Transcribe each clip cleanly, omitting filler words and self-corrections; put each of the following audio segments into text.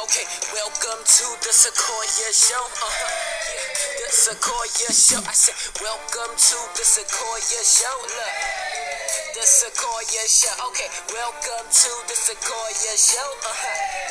Okay, welcome to the Sequoya Show. Yeah, the Sequoya Show. I said, welcome to the Sequoya Show. Look, the Sequoya Show. Okay, welcome to the Sequoya Show.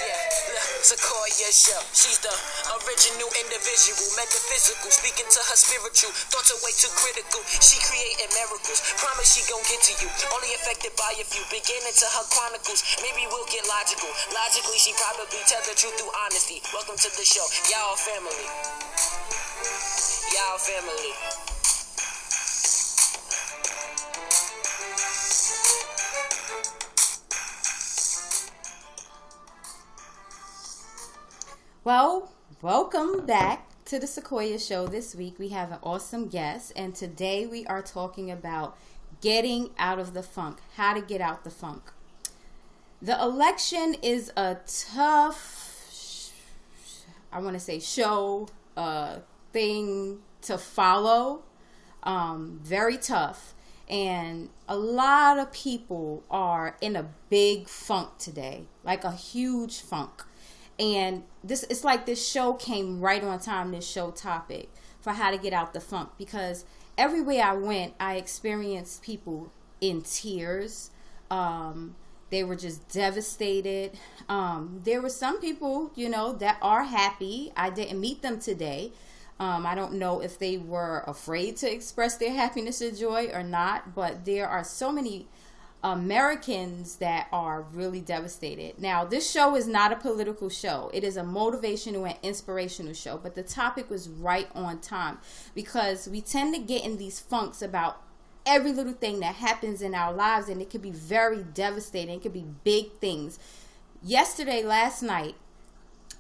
Yeah, look, Sequoya Show. She's the original individual, metaphysical, speaking to her spiritual. Thoughts are way too critical. She creating miracles. Promise she gon' get to you. Only affected by a few. Beginning to her chronicles. Maybe we'll get logical. Logically, she probably tell the truth through honesty. Welcome to the show. Y'all family. Y'all family. Well, welcome back to the Sequoia Show. This week we have an awesome guest, and today we are talking about getting out of the funk, how to get out the funk. The election is a tough, I want to say show, thing to follow, very tough, and a lot of people are in a big funk today, like a huge funk. And it's like this show came right on time, this show topic for how to get out the funk, because everywhere I went, I experienced people in tears. They were just devastated. There were some people, that are happy. I didn't meet them today. I don't know if they were afraid to express their happiness or joy or not, but there are so many Americans that are really devastated. Now, this show is not a political show. It is a motivational and inspirational show, but the topic was right on time because we tend to get in these funks about every little thing that happens in our lives, and it could be very devastating. It could be big things. Last night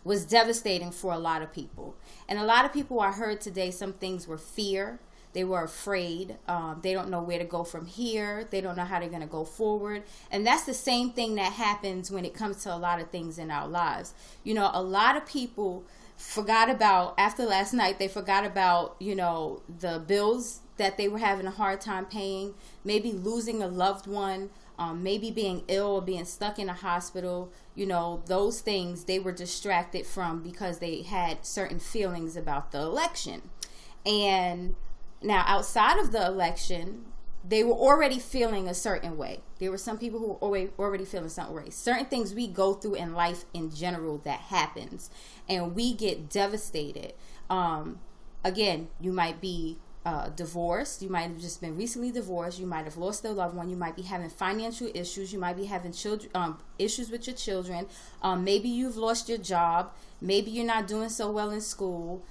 was devastating for a lot of people. And a lot of people I heard today, some things were fear. They were afraid. They don't know where to go from here. They don't know how they're going to go forward. And that's the same thing that happens when it comes to a lot of things in our lives. A lot of people forgot about, after last night, they forgot about, the bills that they were having a hard time paying, maybe losing a loved one, maybe being ill or being stuck in a hospital. Those things they were distracted from because they had certain feelings about the election. And now, outside of the election, they were already feeling a certain way. There were some people who were already feeling certain way. Certain things we go through in life in general that happens, and we get devastated. Again, you might be divorced. You might have just been recently divorced. You might have lost a loved one. You might be having financial issues. You might be having issues with your children. Maybe you've lost your job. Maybe you're not doing so well in school.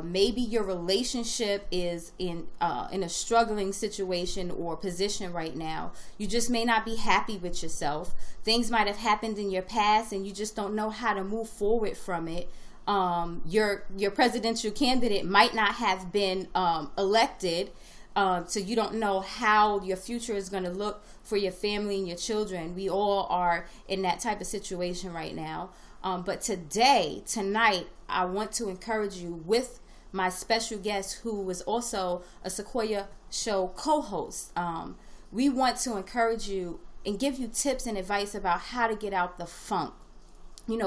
Maybe your relationship is in a struggling situation or position right now. You just may not be happy with yourself. Things might have happened in your past and you just don't know how to move forward from it. Your presidential candidate might not have been elected, so you don't know how your future is going to look for your family and your children. We all are in that type of situation right now. But tonight, I want to encourage you with my special guest who was also a Sequoia Show co-host. We want to encourage you and give you tips and advice about how to get out the funk.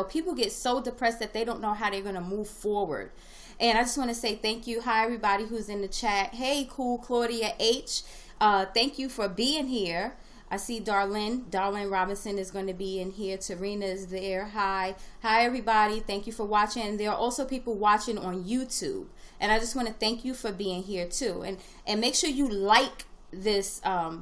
People get so depressed that they don't know how they're going to move forward. And I just want to say thank you. Hi, everybody who's in the chat. Hey, cool Claudia H. Thank you for being here. I see Darlyn Robinson is going to be in here. Tarina is there. Hi, everybody. Thank you for watching. And there are also people watching on YouTube. And I just want to thank you for being here too. And make sure you like this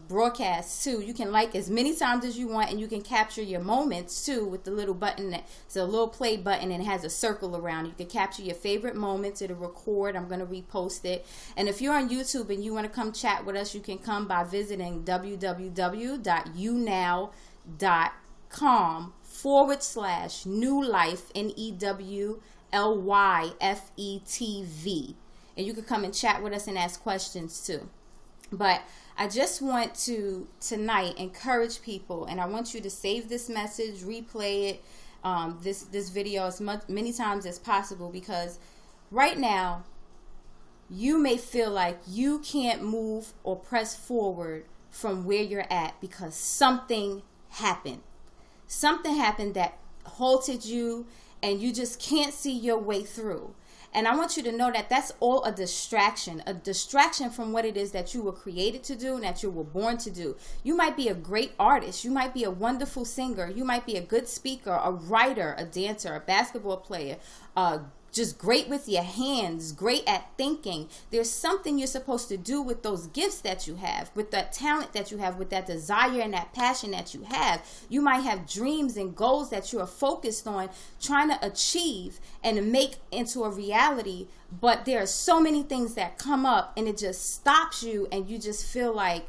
broadcast too. You can like as many times as you want, and you can capture your moments too with the little button. It's a little play button and it has a circle around. You can capture your favorite moments. It'll record. I'm going to repost it. And if you're on YouTube and you want to come chat with us, you can come by visiting www.unow.com/newlife NEWLYFETV, and you can come and chat with us and ask questions too. But I just want to tonight encourage people, and I want you to save this message, replay it, this video as many times as possible, because right now you may feel like you can't move or press forward from where you're at because something happened. Something happened that halted you and you just can't see your way through. And I want you to know that that's all a distraction from what it is that you were created to do and that you were born to do. You might be a great artist. You might be a wonderful singer. You might be a good speaker, a writer, a dancer, a basketball player, just great with your hands, great at thinking. There's something you're supposed to do with those gifts that you have, with that talent that you have, with that desire and that passion that you have. You might have dreams and goals that you are focused on trying to achieve and make into a reality, but there are so many things that come up and it just stops you and you just feel like,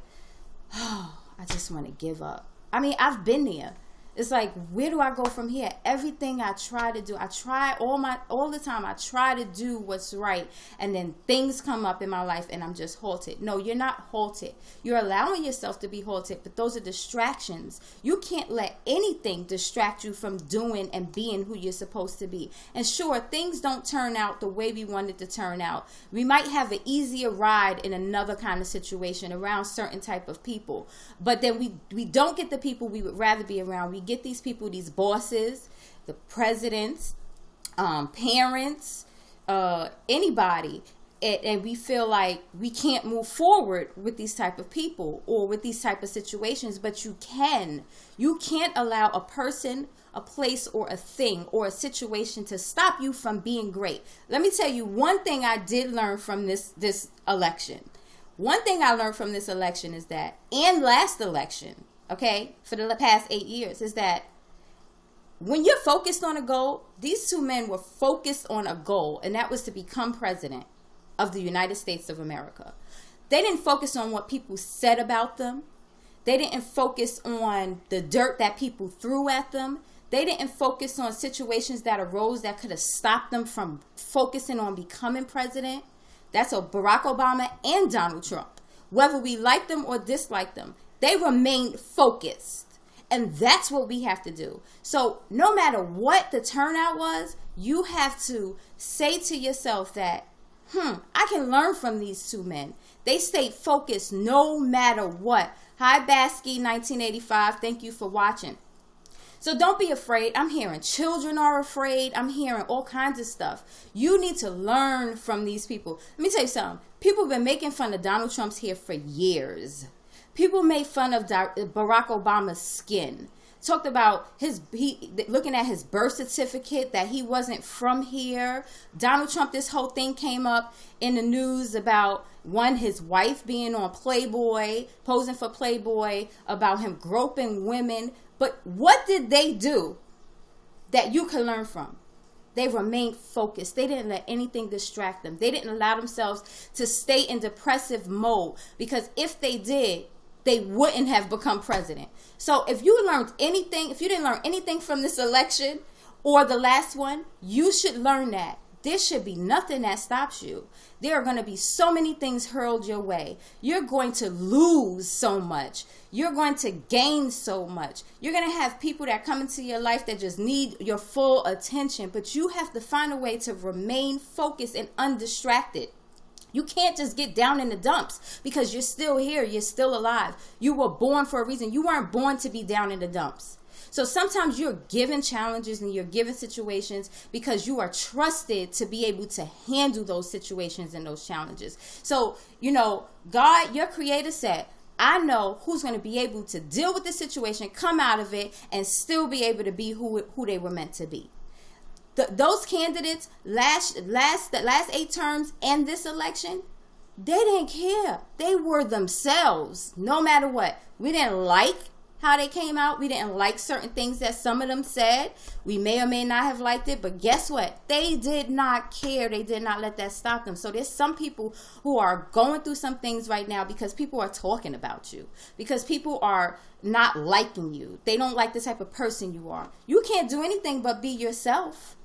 oh, I just want to give up. I mean, I've been there. It's like, where do I go from here? Everything I try to do, I try all the time. I try to do what's right, and then things come up in my life, and I'm just halted. No, you're not halted. You're allowing yourself to be halted, but those are distractions. You can't let anything distract you from doing and being who you're supposed to be. And sure, things don't turn out the way we wanted to turn out. We might have an easier ride in another kind of situation around certain type of people, but then we don't get the people we would rather be around. We get these people, these bosses, the presidents, parents, anybody, and we feel like we can't move forward with these type of people or with these type of situations. But you can. You can't allow a person, a place, or a thing or a situation to stop you from being great. Let me tell you one thing I did learn from this election. One thing I learned from this election is that, and last election, okay, for the past 8 years, is that when you're focused on a goal, these two men were focused on a goal, and that was to become president of the United States of America. They didn't focus on what people said about them. They didn't focus on the dirt that people threw at them. They didn't focus on situations that arose that could have stopped them from focusing on becoming president. That's Barack Obama and Donald Trump. Whether we like them or dislike them, they remained focused. And that's what we have to do. So no matter what the turnout was, you have to say to yourself that, I can learn from these two men. They stayed focused no matter what. Hi, Basky 1985. Thank you for watching. So don't be afraid. I'm hearing children are afraid. I'm hearing all kinds of stuff. You need to learn from these people. Let me tell you something. People have been making fun of Donald Trump's hair for years. People made fun of Barack Obama's skin. Talked about looking at his birth certificate, that he wasn't from here. Donald Trump, this whole thing came up in the news about, his wife being on Playboy, posing for Playboy, about him groping women. But what did they do that you can learn from? They remained focused. They didn't let anything distract them. They didn't allow themselves to stay in depressive mode, because if they did, they wouldn't have become president. So if you didn't learn anything from this election or the last one, you should learn that there should be nothing that stops you. There are going to be so many things hurled your way. You're going to lose so much. You're going to gain so much. You're going to have people that come into your life that just need your full attention, but you have to find a way to remain focused and undistracted. You can't just get down in the dumps because you're still here. You're still alive. You were born for a reason. You weren't born to be down in the dumps. So sometimes you're given challenges and you're given situations because you are trusted to be able to handle those situations and those challenges. So, God, your creator said, I know who's going to be able to deal with the situation, come out of it, and still be able to be who they were meant to be. Those candidates, the last 8 terms and this election, they didn't care. They were themselves, no matter what. We didn't like how they came out. We didn't like certain things that some of them said. We may or may not have liked it, but guess what? They did not care. They did not let that stop them. So there's some people who are going through some things right now because people are talking about you, because people are not liking you. They don't like the type of person you are. You can't do anything but be yourself.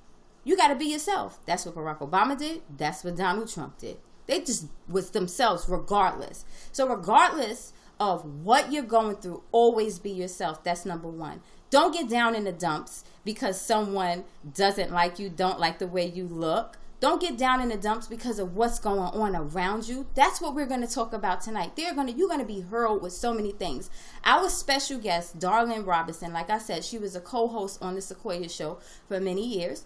You got to be yourself. That's what Barack Obama did. That's what Donald Trump did. They just was themselves regardless. So regardless of what you're going through, always be yourself. That's number one. Don't get down in the dumps because someone doesn't like you, don't like the way you look. Don't get down in the dumps because of what's going on around you. That's what we're going to talk about tonight. You're going to be hurled with so many things. Our special guest, Darlyn Robinson, like I said, she was a co-host on the Sequoia show for many years.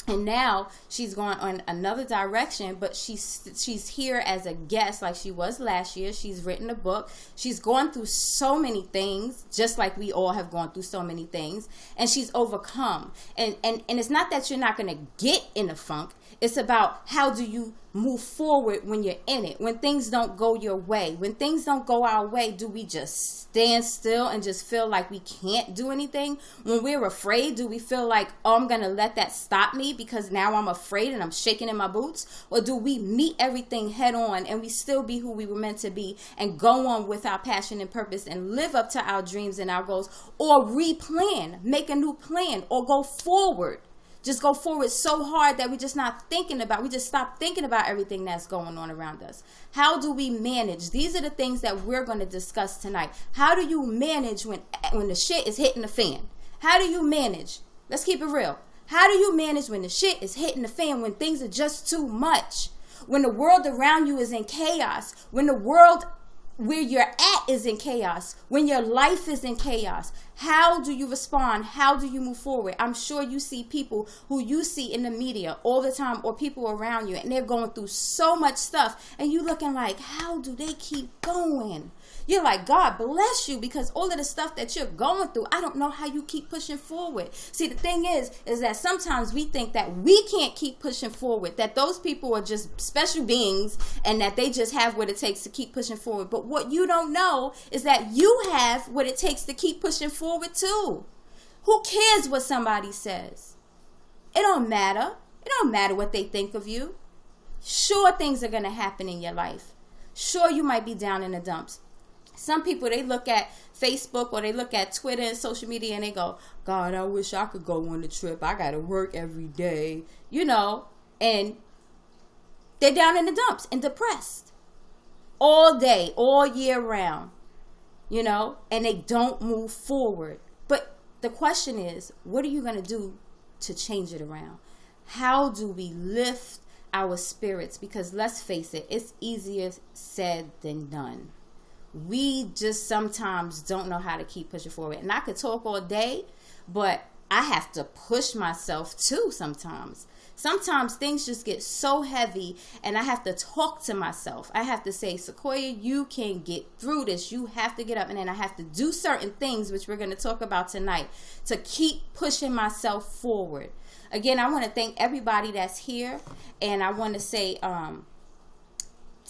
And now she's going on another direction, but she's here as a guest like she was last year. She's written a book. She's gone through so many things, just like we all have gone through so many things, and she's overcome. And it's not that you're not going to get in a funk. It's about how do you move forward when you're in it, when things don't go your way. When things don't go our way, do we just stand still and just feel like we can't do anything? When we're afraid, do we feel like, oh, I'm going to let that stop me because now I'm afraid and I'm shaking in my boots? Or do we meet everything head on and we still be who we were meant to be and go on with our passion and purpose and live up to our dreams and our goals, or replan, make a new plan, or go forward? Just go forward so hard that we just stop thinking about everything that's going on around us. How do we manage? These are the things that we're going to discuss tonight. How do you manage when the shit is hitting the fan? How do you manage? Let's keep it real. How do you manage when the shit is hitting the fan, when things are just too much? When the world around you is in chaos, when the world where you're at is in chaos, when your life is in chaos? How do you respond? How do you move forward? I'm sure you see people who you see in the media all the time, or people around you, and they're going through so much stuff, and you looking like, how do they keep going? You're like, God bless you, because all of the stuff that you're going through, I don't know how you keep pushing forward. See, the thing is that sometimes we think that we can't keep pushing forward, that those people are just special beings and that they just have what it takes to keep pushing forward. But what you don't know is that you have what it takes to keep pushing forward too. Who cares what somebody says? It don't matter. It don't matter what they think of you. Sure, things are going to happen in your life. Sure, you might be down in the dumps. Some people, they look at Facebook or they look at Twitter and social media and they go, God, I wish I could go on the trip. I got to work every day, and they're down in the dumps and depressed all day, all year round, and they don't move forward. But the question is, what are you going to do to change it around? How do we lift our spirits? Because let's face it, it's easier said than done. We just sometimes don't know how to keep pushing forward. And I could talk all day, but I have to push myself too sometimes. Sometimes things just get so heavy and I have to talk to myself. I have to say, Sequoia, you can get through this. You have to get up. And then I have to do certain things, which we're going to talk about tonight, to keep pushing myself forward. Again, I want to thank everybody that's here. And I want to say,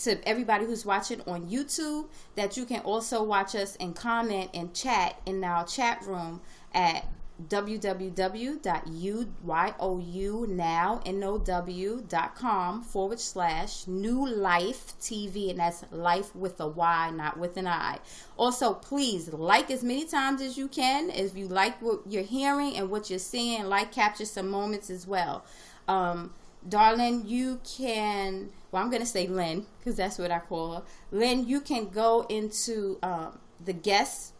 to everybody who's watching on YouTube, that you can also watch us and comment and chat in our chat room at www.uyow.com/New Life TV, and that's life with a Y, not with an I. Also, please like as many times as you can. If you like what you're hearing and what you're seeing, capture some moments as well. Darlyn, you can, I'm going to say Lynn, because that's what I call her. Lynn, you can go into the guest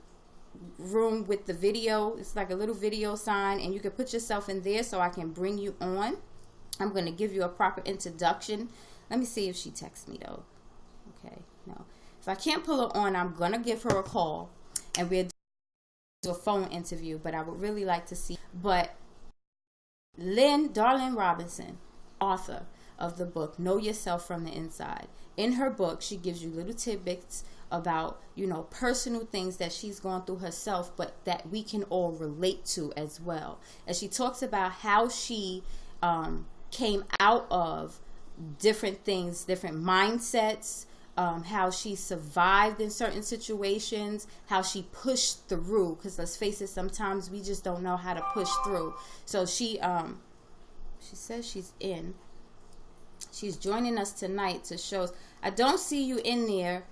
room with the video. It's like a little video sign, and you can put yourself in there so I can bring you on. I'm going to give you a proper introduction. Let me see if she texts me, though. Okay, no. If I can't pull her on, I'm going to give her a call, and we'll do a phone interview, but I would really like to see. But Darlyn Robinson, author of the book Know Yourself from the Inside. In her book, she gives you little tidbits about, personal things that she's gone through herself, but that we can all relate to as well. And she talks about how she came out of different things, different mindsets, how she survived in certain situations, how she pushed through, because let's face it, sometimes we just don't know how to push through. So she says she's joining us tonight to show us. I don't see you in there.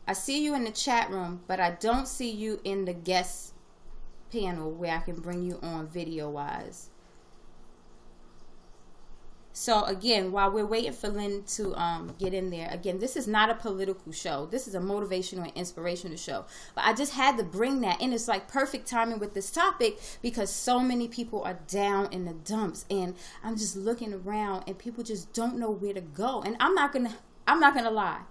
I see you in the chat room, but I don't see you in the guest panel where I can bring you on video wise. So again, while we're waiting for Lynn to get in there, again, this is not a political show. This is a motivational and inspirational show. But I just had to bring that in. It's like perfect timing with this topic because so many people are down in the dumps, and I'm just looking around and people just don't know where to go. And I'm not gonna lie.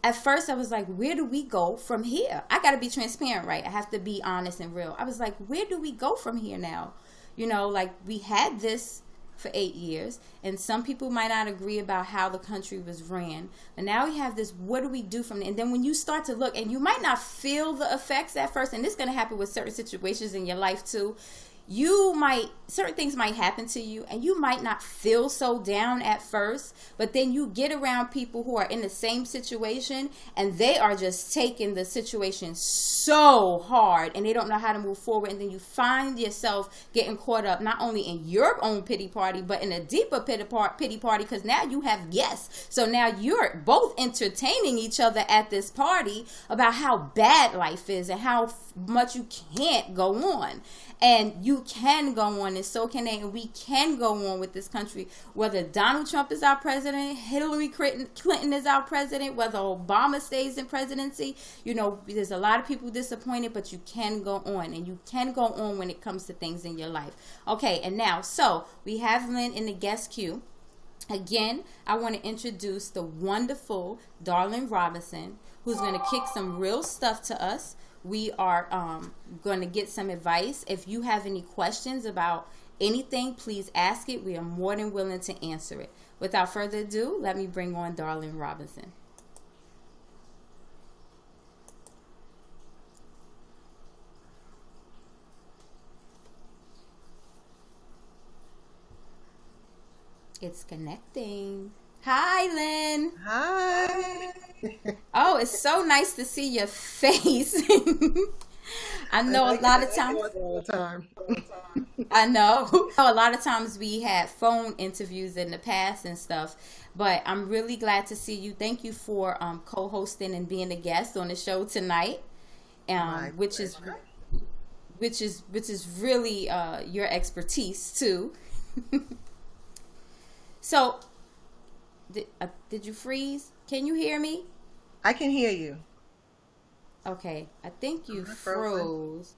At first, I was like, where do we go from here? I got to be transparent, right? I have to be honest and real. I was like, where do we go from here now? Like we had this for 8 years, and some people might not agree about how the country was ran. And now we have this, what do we do from there? And then when you start to look, and you might not feel the effects at first, and this is going to happen with certain situations in your life too. Certain things might happen to you, and you might not feel so down at first, but then you get around people who are in the same situation, and they are just taking the situation so hard, and they don't know how to move forward, and then you find yourself getting caught up not only in your own pity party, but in a deeper pity party, because now you have guests. So now you're both entertaining each other at this party about how bad life is and how much you can't go on. And you can go on, and so can they, and we can go on with this country, whether Donald Trump is our president, Hillary Clinton is our president, whether Obama stays in presidency. There's a lot of people disappointed, but you can go on, and you can go on when it comes to things in your life. Okay, and now, so we have Lynn in the guest queue. Again, I want to introduce the wonderful Darlyn Robinson, who's going to kick some real stuff to us. We are going to get some advice. If you have any questions about anything, please ask it. We are more than willing to answer it. Without further ado, let me bring on Darlyn Robinson. It's connecting. Hi, Lynn. Hi. Oh, it's so nice to see your face. I know a lot of times. I know a lot of times we had phone interviews in the past and stuff, but I'm really glad to see you. Thank you for co-hosting and being a guest on the show tonight, which is really your expertise too. So. Did you freeze? Can you hear me? I can hear you. Okay, I think you froze.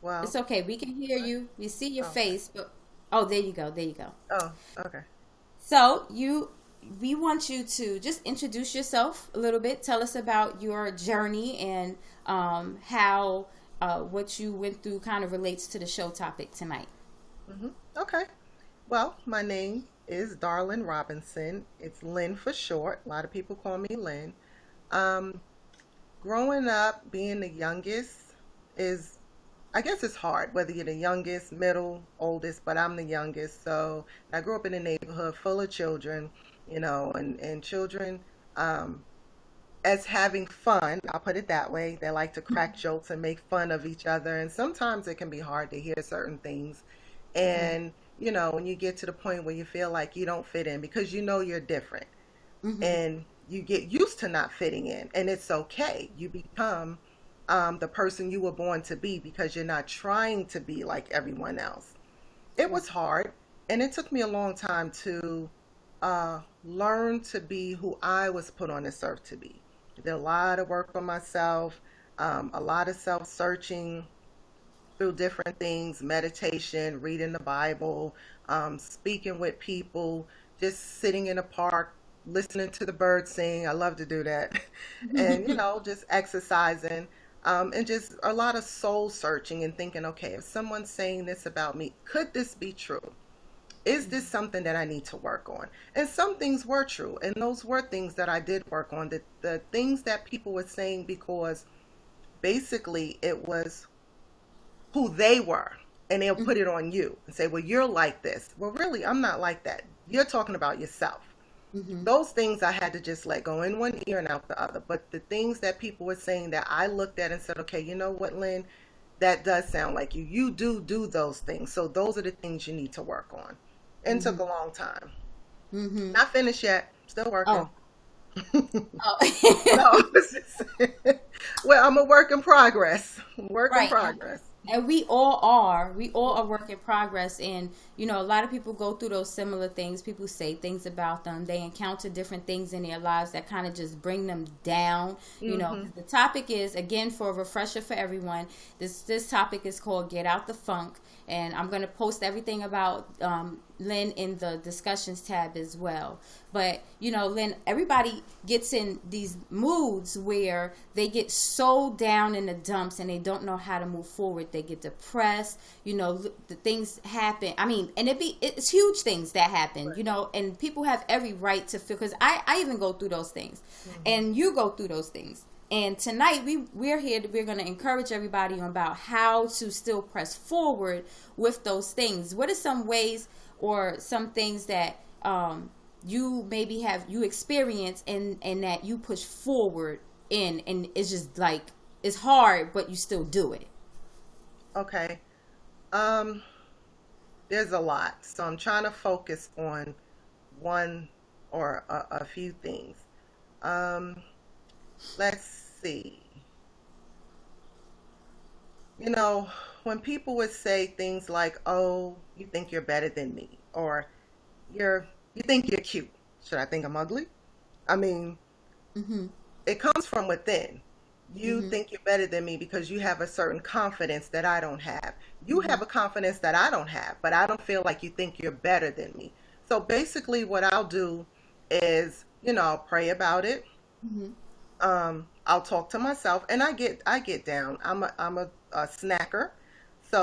Wow. It's okay. We can hear you. We see your face, but there you go. There you go. Oh, okay. So we want you to just introduce yourself a little bit. Tell us about your journey and how what you went through kind of relates to the show topic tonight. Mm-hmm. Okay. Well, my name is Darlyn Robinson. It's Lynn for short. A lot of people call me Lynn. Growing up, being the youngest I guess it's hard, whether you're the youngest, middle, oldest, but I'm the youngest. So I grew up in a neighborhood full of children, and children as having fun, I'll put it that way. They like to crack jokes and make fun of each other. And sometimes it can be hard to hear certain things. And when you get to the point where you feel like you don't fit in because you're different, and you get used to not fitting in, and it's okay. You become the person you were born to be because you're not trying to be like everyone else. It was hard, and it took me a long time to learn to be who I was put on this earth to be. I did a lot of work on myself, a lot of self-searching, through different things, meditation, reading the Bible, speaking with people, just sitting in a park, listening to the birds sing. I love to do that. And, just exercising, and just a lot of soul searching and thinking, okay, if someone's saying this about me, could this be true? Is this something that I need to work on? And some things were true. And those were things that I did work on, the things that people were saying, because basically it was who they were, and they'll put it on you and say, well, you're like this. Well, really, I'm not like that. You're talking about yourself. Those things I had to just let go in one ear and out the other. But the things that people were saying that I looked at and said, okay, you know what, Lynn, that does sound like you. You do those things. So those are the things you need to work on. And took a long time. Not finished yet. Still working. No, well, I'm a work in progress. In progress. And we all are work in progress. And, a lot of people go through those similar things. People say things about them. They encounter different things in their lives that kind of just bring them down. The topic is, again, for a refresher for everyone, this topic is called Get Out the Funk. And I'm going to post everything about Lynn in the discussions tab as well. But, Lynn, everybody gets in these moods where they get so down in the dumps and they don't know how to move forward. They get depressed, the things happen. I mean, and it's huge things that happen, Right. and people have every right to feel, because I even go through those things, and you go through those things. And tonight we're going to encourage everybody about how to still press forward with those things. What are some ways or some things that you maybe you experience and that you push forward in, and it's just like, it's hard, but you still do it? Okay. Um, there's a lot. So I'm trying to focus on one or a few things. Um, let's see. You know, when people would say things like, "Oh, you think you're better than me," or you think you're cute. Should I think I'm ugly? I mean, Mm-hmm. it comes from within. You Mm-hmm. think you're better than me because you have a certain confidence that I don't have. You Mm-hmm. have a confidence that I don't have, but I don't feel like you think you're better than me. So basically, what I'll do is, I'll pray about it. Mm-hmm. I'll talk to myself, and I get down. I'm a snacker,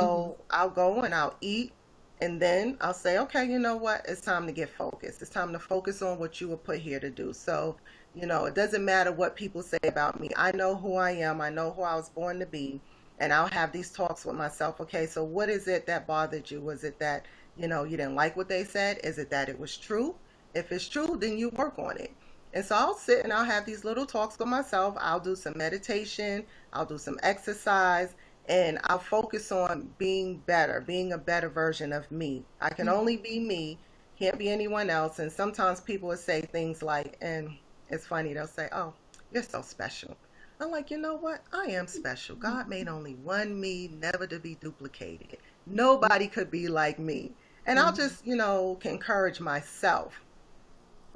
Mm-hmm. so I'll go and I'll eat, and then I'll say, okay, you know what? It's time to get focused. It's time to focus on what you were put here to do. So, it doesn't matter what people say about me. I know who I am. I know who I was born to be, and I'll have these talks with myself. Okay, so what is it that bothered you? Was it that, you didn't like what they said? Is it that it was true? If it's true, then you work on it. And so I'll sit and I'll have these little talks with myself. I'll do some meditation, I'll do some exercise, and I'll focus on being better, being a better version of me. I can only be me, can't be anyone else. And sometimes people will say things like, and it's funny, they'll say, "Oh, you're so special." I'm like, you know what? I am special. God made only one me, never to be duplicated. Nobody could be like me. And I'll Mm-hmm. just, encourage myself.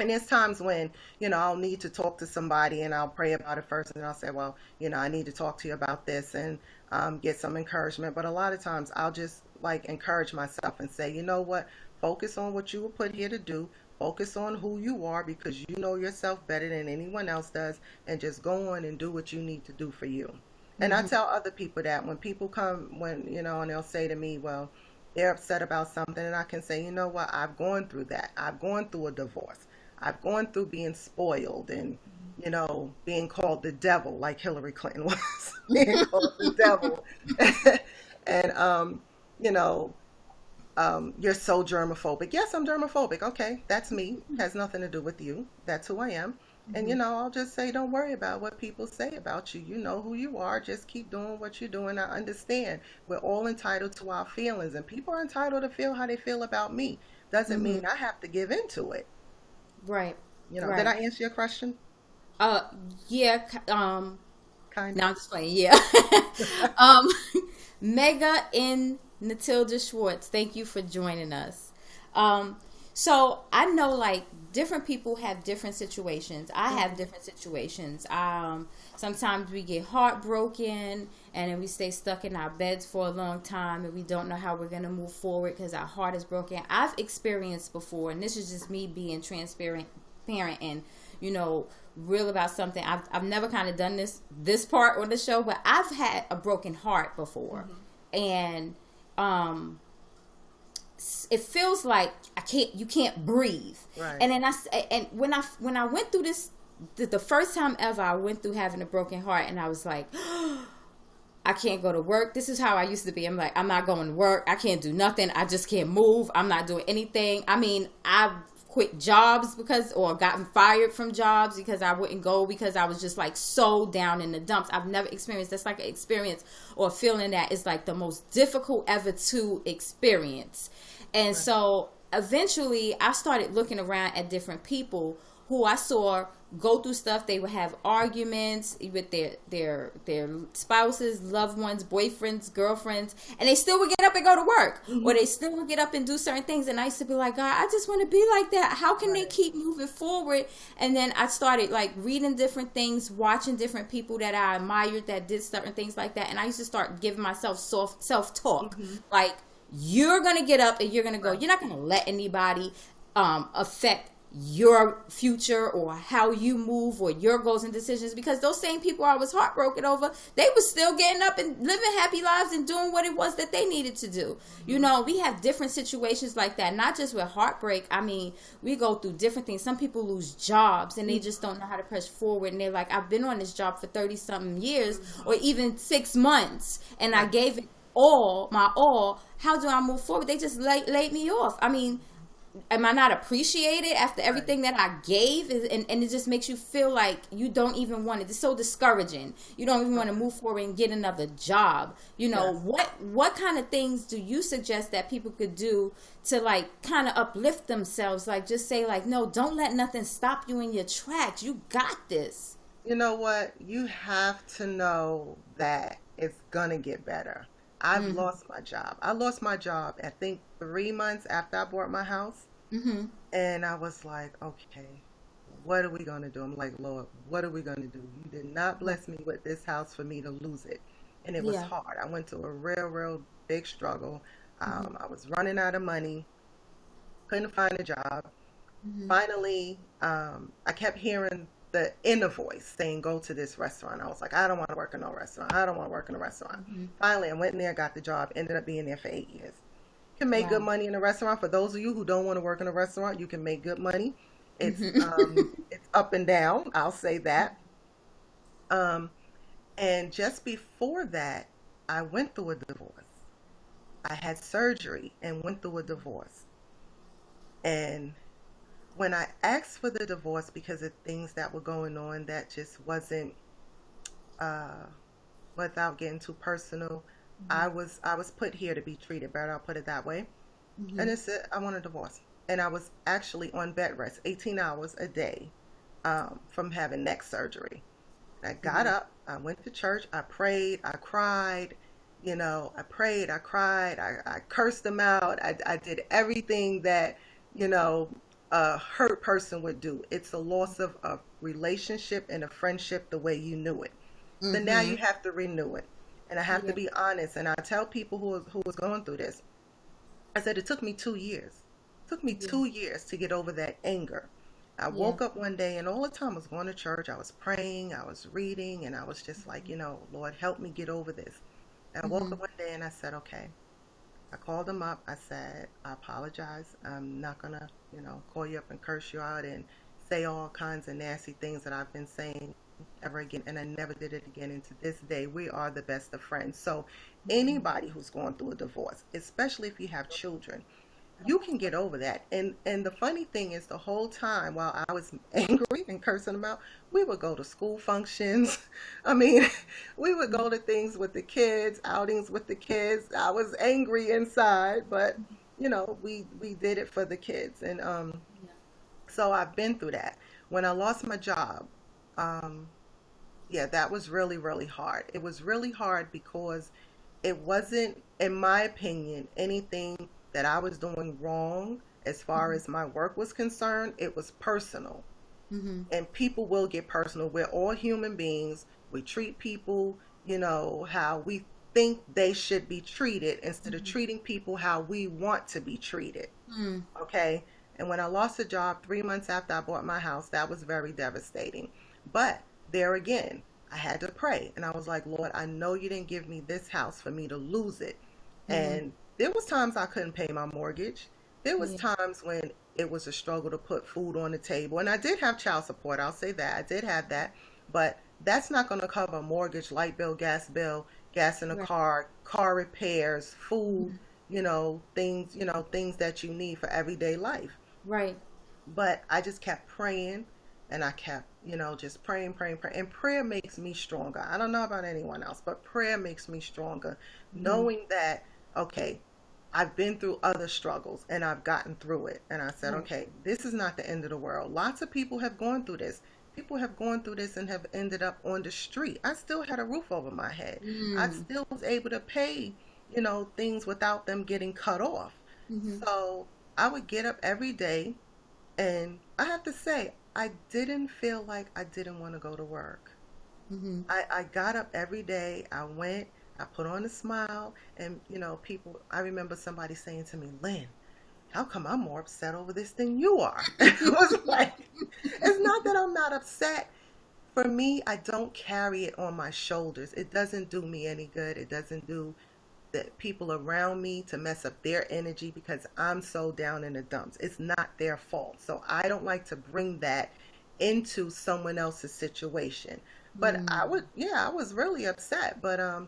And there's times when, I'll need to talk to somebody and I'll pray about it first and I'll say, well, I need to talk to you about this and get some encouragement. But a lot of times I'll just like encourage myself and say, you know what? Focus on what you were put here to do. Focus on who you are because you know yourself better than anyone else does. And just go on and do what you need to do for you. And I Mm-hmm. tell other people that when people come, and they'll say to me, well, they're upset about something, and I can say, you know what, I've gone through that. I've gone through a divorce. I've gone through being spoiled and, being called the devil, like Hillary Clinton was being called the devil. And, you know, you're so germophobic. Yes, I'm germophobic. Okay, that's me. Has nothing to do with you. That's who I am. And, Mm-hmm. I'll just say, don't worry about what people say about you. You know who you are. Just keep doing what you're doing. I understand. We're all entitled to our feelings, and people are entitled to feel how they feel about me. Doesn't Mm-hmm. mean I have to give into it. Right. Did I Right. answer your question? Uh, yeah. Kind Now of. I'm just playing. Yeah. um, Mega in Natilda Schwartz, thank you for joining us. Um, so I know like different people have different situations. I have Hmm. different situations. Sometimes we get heartbroken and then we stay stuck in our beds for a long time and we don't know how we're going to move forward because our heart is broken. I've experienced before, and this is just me being transparent parent and real about something. I've never kind of done this part on the show, but I've had a broken heart before, and it feels like you can't breathe. Right. And then when I went through this, the first time ever I went through having a broken heart, and I was like, I can't go to work. This is how I used to be. I'm like, I'm not going to work. I can't do nothing. I just can't move. I'm not doing anything. I mean, I've quit jobs or gotten fired from jobs because I wouldn't go because I was just like so down in the dumps. I've never experienced that's like an experience or a feeling that is like the most difficult ever to experience. And Right. so eventually I started looking around at different people who I saw go through stuff. They would have arguments with their spouses, loved ones, boyfriends, girlfriends, and they still would get up and go to work, or Hmm. they still would get up and do certain things. And I used to be like, God, I just want to be like that. How can they Right. keep moving forward? And then I started like reading different things, watching different people that I admired that did certain things like that, and I used to start giving myself self talk, Hmm. like, you're going to get up and you're going to go. You're not going to let anybody affect your future or how you move or your goals and decisions, because those same people I was heartbroken over, they were still getting up and living happy lives and doing what it was that they needed to do. You know, we have different situations like that, not just with heartbreak. I mean, we go through different things. Some people lose jobs and they just don't know how to press forward, and they're like, I've been on this job for 30 something years or even 6 months and I gave it all, my all. How do I move forward? They just laid me off. I mean, am I not appreciated after everything that I gave? And it just makes you feel like you don't even want it. It's so discouraging. You don't even want to move forward and get another job. You know, what kind of things do you suggest that people could do to like kind of uplift themselves? Like just say like, no, don't let nothing stop you in your tracks. You got this. You know what? You have to know that it's going to get better. I've lost my job. I lost my job, I think, 3 months after I bought my house. And I was like, okay, what are we going to do? I'm like, Lord, what are we going to do? You did not bless me with this house for me to lose it. And it was hard. I went to a real big struggle. I was running out of money, couldn't find a job. Finally, I kept hearing the inner voice saying, go to this restaurant. I was like, I don't want to work in no restaurant. I don't want to work in a restaurant. Finally, I went in there, got the job, ended up being there for 8 years. You can make good money in a restaurant. For those of you who don't want to work in a restaurant, you can make good money. It's it's up and down, I'll say that. And just before that, I went through a divorce. I had surgery and went through a divorce. And when I asked for the divorce because of things that were going on that just wasn't, without getting too personal, I was put here to be treated better. I'll put it that way. And it said I want a divorce. And I was actually on bed rest 18 hours a day from having neck surgery. And I got up, I went to church, I prayed, I cried, you know, I prayed, I cried, I cursed them out. I did everything that, you know, a hurt person would do. It's a loss of a relationship and a friendship the way you knew it. So now you have to renew it. And I have to be honest. And I tell people who was going through this, I said, it took me 2 years. It took me 2 years to get over that anger. I woke up one day and all the time I was going to church. I was praying, I was reading, and I was just like, you know, Lord, help me get over this. And I woke up one day and I said, okay. I called him up. I said, I apologize. I'm not going to, you know, call you up and curse you out and say all kinds of nasty things that I've been saying ever again. And I never did it again. And to this day, we are the best of friends. So anybody who's going through a divorce, especially if you have children, you can get over that. And the funny thing is, the whole time while I was angry and cursing them out, we would go to school functions. I mean, we would go to things with the kids, outings with the kids. I was angry inside, but you know, we did it for the kids. And so I've been through that. When I lost my job, that was really hard. It was really hard because it wasn't, in my opinion, anything that I was doing wrong as far as my work was concerned. It was personal. And people will get personal. We're all human beings. We treat people, you know, how we think they should be treated instead of treating people how we want to be treated. Okay? And when I lost a job 3 months after I bought my house, that was very devastating. But there again, I had to pray. And I was like, Lord, I know you didn't give me this house for me to lose it. And there was times I couldn't pay my mortgage. There was times when it was a struggle to put food on the table. And I did have child support. I'll say that. I did have that. But that's not going to cover a mortgage, light bill, gas gas in a car repairs, food, you know, things that you need for everyday life. Right. But I just kept praying, and I kept, you know, just praying. And prayer makes me stronger. I don't know about anyone else, but prayer makes me stronger. Knowing that, okay, I've been through other struggles and I've gotten through it. And I said, okay, this is not the end of the world. Lots of people have gone through this. People have gone through this and have ended up on the street. I still had a roof over my head. I still was able to pay, you know, things without them getting cut off. So I would get up every day, and I have to say, I didn't feel like I didn't want to go to work. I got up every day. I went. I put on a smile, and people. I remember somebody saying to me, "Lynn, how come I'm more upset over this than you are?" I was like, it's not that I'm not upset. For me, I don't carry it on my shoulders. It doesn't do me any good. It doesn't do the people around me to mess up their energy because I'm so down in the dumps. It's not their fault. So I don't like to bring that into someone else's situation. But I was really upset. But I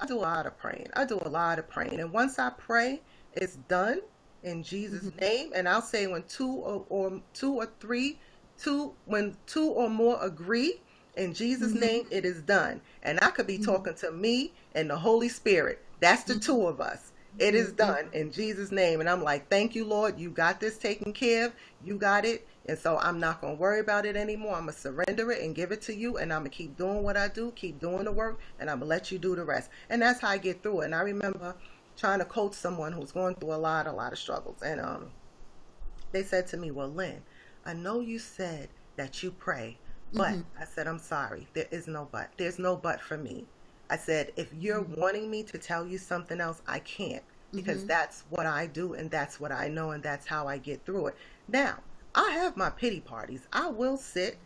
do a lot of praying. I do a lot of praying. And once I pray, it's done in Jesus' name. And I'll say when when two or more agree in Jesus' name, it is done. And I could be talking to me and the Holy Spirit. That's the two of us. It is done in Jesus' name. And I'm like, thank you, Lord. You got this taken care of. You got it. And so I'm not going to worry about it anymore. I'm going to surrender it and give it to you. And I'm going to keep doing what I do, keep doing the work, and I'm going to let you do the rest. And that's how I get through it. And I remember trying to coach someone who's going through a lot of struggles. And they said to me, well, Lynn, I know you said that you pray, but I said, I'm sorry. There is no but. There's no but for me. I said, if you're wanting me to tell you something else, I can't, because that's what I do and that's what I know and that's how I get through it. Now, I have my pity parties. I will sit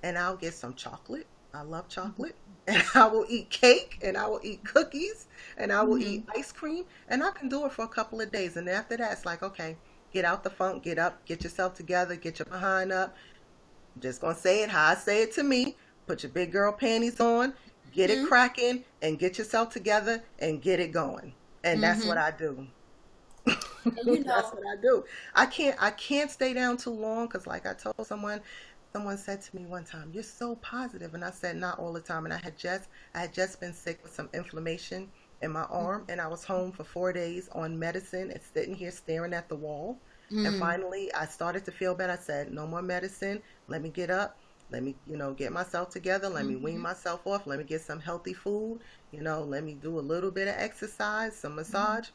and I'll get some chocolate. I love chocolate. And I will eat cake and I will eat cookies and I will eat ice cream, and I can do it for a couple of days. And after that, it's like, okay, get out the funk, get up, get yourself together, get your behind up. I'm just going to say it how I say it to me. Put your big girl panties on, get it cracking, and get yourself together and get it going. And that's what I do. That's what I do. I can't stay down too long, because like I told someone said to me one time, you're so positive. And I said, not all the time. And I had just been sick with some inflammation in my arm, and I was home for 4 days on medicine and sitting here staring at the wall. And finally I started to feel better. I said, no more medicine. Let me get up. Let me, get myself together. Let me wean myself off. Let me get some healthy food. Let me do a little bit of exercise, some massage.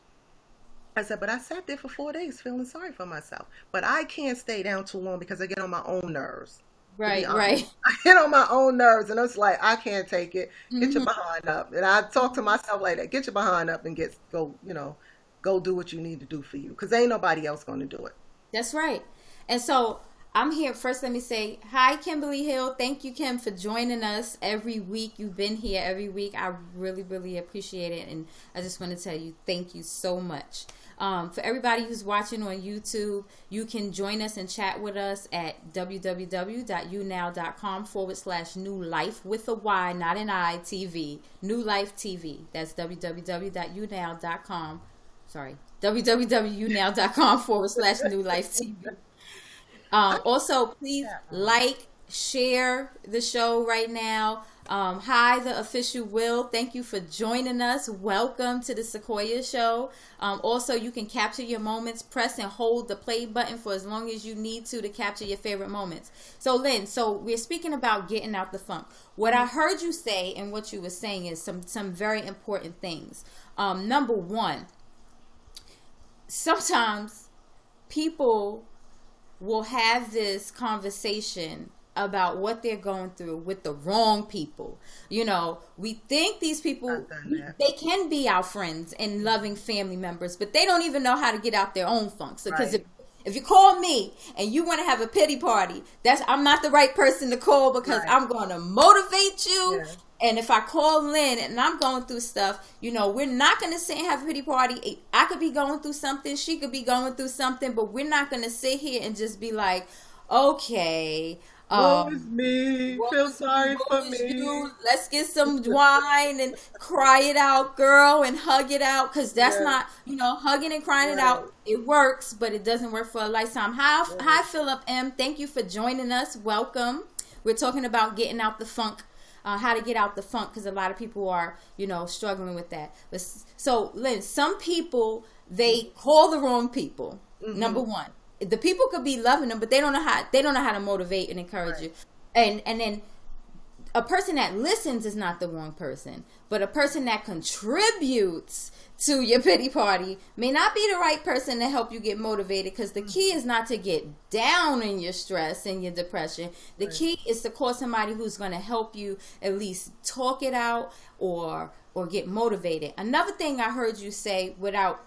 I said, but I sat there for 4 days feeling sorry for myself. But I can't stay down too long because I get on my own nerves. Right. I get on my own nerves, and it's like, I can't take it. Get your behind up. And I talk to myself like that. Get your behind up and go do what you need to do for you, because ain't nobody else going to do it. That's right. And so I'm here. First, let me say hi, Kimberly Hill. Thank you, Kim, for joining us every week. You've been here every week. I really, really appreciate it. And I just want to tell you, thank you so much. For everybody who's watching on YouTube, you can join us and chat with us at www.younow.com/new life with a Y, not an I, TV. New Life TV. That's www.younow.com. Sorry, www.younow.com/new life TV. Also, please like, share the show right now. Hi, the official Will. Thank you for joining us. Welcome to the Sequoia Show. Also, you can capture your moments. Press and hold the play button for as long as you need to capture your favorite moments. So, Lynn, we're speaking about getting out the funk. What I heard you say and what you were saying is some very important things. Number one, sometimes people will have this conversation about what they're going through with the wrong people. We think these people, they can be our friends and loving family members, but they don't even know how to get out their own funk. So, because if you call me and you want to have a pity party, I'm not the right person to call, because I'm going to motivate you. Yeah. And if I call Lynn and I'm going through stuff, we're not going to sit and have a pity party. I could be going through something. She could be going through something. But we're not going to sit here and just be like, okay. Woe is me. Feel sorry for me. You. Let's get some wine and cry it out, girl, and hug it out. Because that's not, hugging and crying it out. It works, but it doesn't work for a lifetime. Hi, Philip M. Thank you for joining us. Welcome. We're talking about getting out the funk. How to get out the funk, because a lot of people are, struggling with that. So, Lynn, some people, they call the wrong people. Number one, the people could be loving them, but they don't know how to motivate and encourage you. And then a person that listens is not the wrong person, but a person that contributes to your pity party may not be the right person to help you get motivated, because the key is not to get down in your stress and your depression. The key is to call somebody who's going to help you at least talk it out or get motivated. Another thing I heard you say without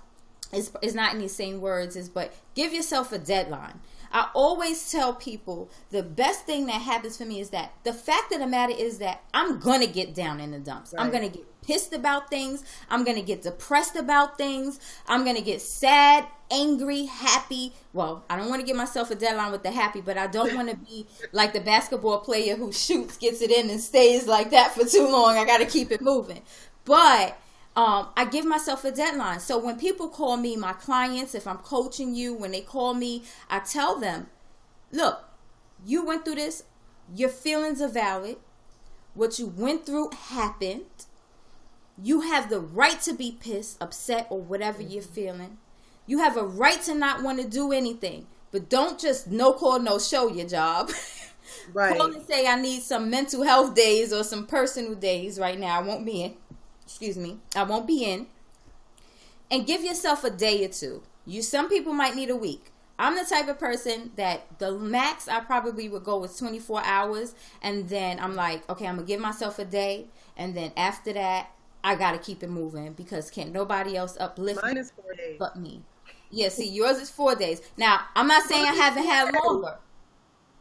is not in these same words is, but give yourself a deadline. I always tell people the best thing that happens for me is that the fact of the matter is that I'm going to get down in the dumps. Right. I'm going to get pissed about things. I'm going to get depressed about things. I'm going to get sad, angry, happy. Well, I don't want to give myself a deadline with the happy, but I don't want to be like the basketball player who shoots, gets it in, and stays like that for too long. I got to keep it moving. But I give myself a deadline. So when people call me, my clients, if I'm coaching you, when they call me, I tell them, look, you went through this. Your feelings are valid. What you went through happened. You have the right to be pissed, upset, or whatever you're feeling. You have a right to not want to do anything. But don't just no call, no show your job. Right. Call and say I need some mental health days or some personal days right now. I won't be in. I won't be in. And give yourself a day or two. Some people might need a week. I'm the type of person that the max I probably would go with 24 hours. And then I'm like, okay, I'm going to give myself a day. And then after that, I got to keep it moving, because can't nobody else uplift Mine is 4 days. But me. Yeah, see, yours is 4 days. Now, I'm not saying I haven't had longer.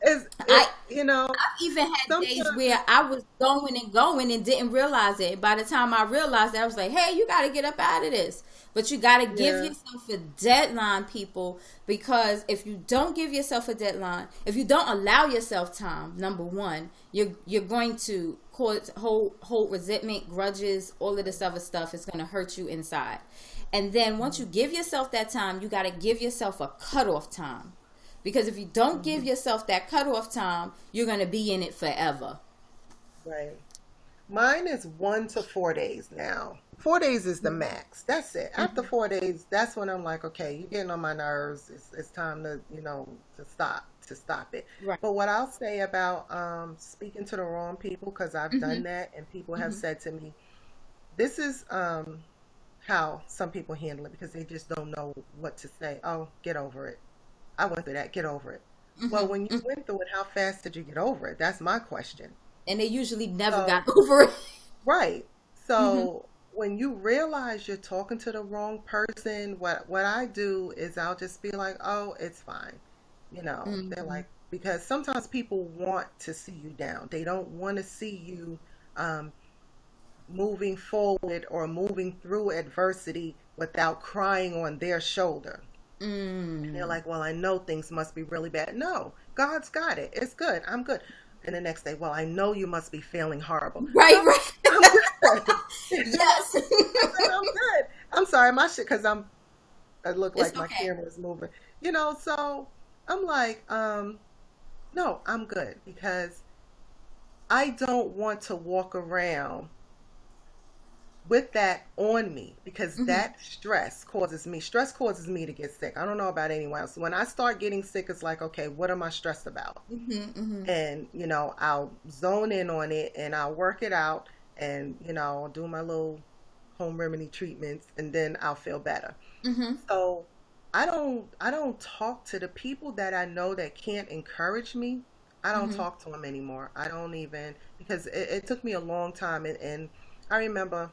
I've even had days where I was going and didn't realize it. By the time I realized it, I was like, hey, you got to get up out of this. But you got to give yourself a deadline, people, because if you don't give yourself a deadline, if you don't allow yourself time, number one, you're going to hold resentment, grudges, all of this other stuff is going to hurt you inside. And then once you give yourself that time, you got to give yourself a cutoff time. Because if you don't give yourself that cutoff time, you're going to be in it forever. Right. Mine is 1 to 4 days now. 4 days is the max. That's it. After 4 days, that's when I'm like, okay, you're getting on my nerves. It's time to, to stop it. Right. But what I'll say about speaking to the wrong people, because I've done that, and people have said to me, this is how some people handle it, because they just don't know what to say. Oh, get over it. I went through that. Get over it. Well, when you went through it, how fast did you get over it? That's my question. And they usually never got over it. Right. So when you realize you're talking to the wrong person, what I do is I'll just be like, oh, it's fine. They're like, because sometimes people want to see you down. They don't want to see you moving forward or moving through adversity without crying on their shoulder. And they're like, well, I know things must be really bad. No, God's got it. It's good. I'm good. And the next day, well, I know you must be feeling horrible. Right. I'm good. Yes. I'm good. I'm sorry, my shit, because I look like my camera is moving. So I'm like, no, I'm good, because I don't want to walk around with that on me, because that stress causes me to get sick. I don't know about anyone else. When I start getting sick, it's like, okay, what am I stressed about? And, I'll zone in on it, and I'll work it out, and, I'll do my little home remedy treatments, and then I'll feel better. So I don't talk to the people that I know that can't encourage me. I don't talk to them anymore. I don't even, because it took me a long time. And I remember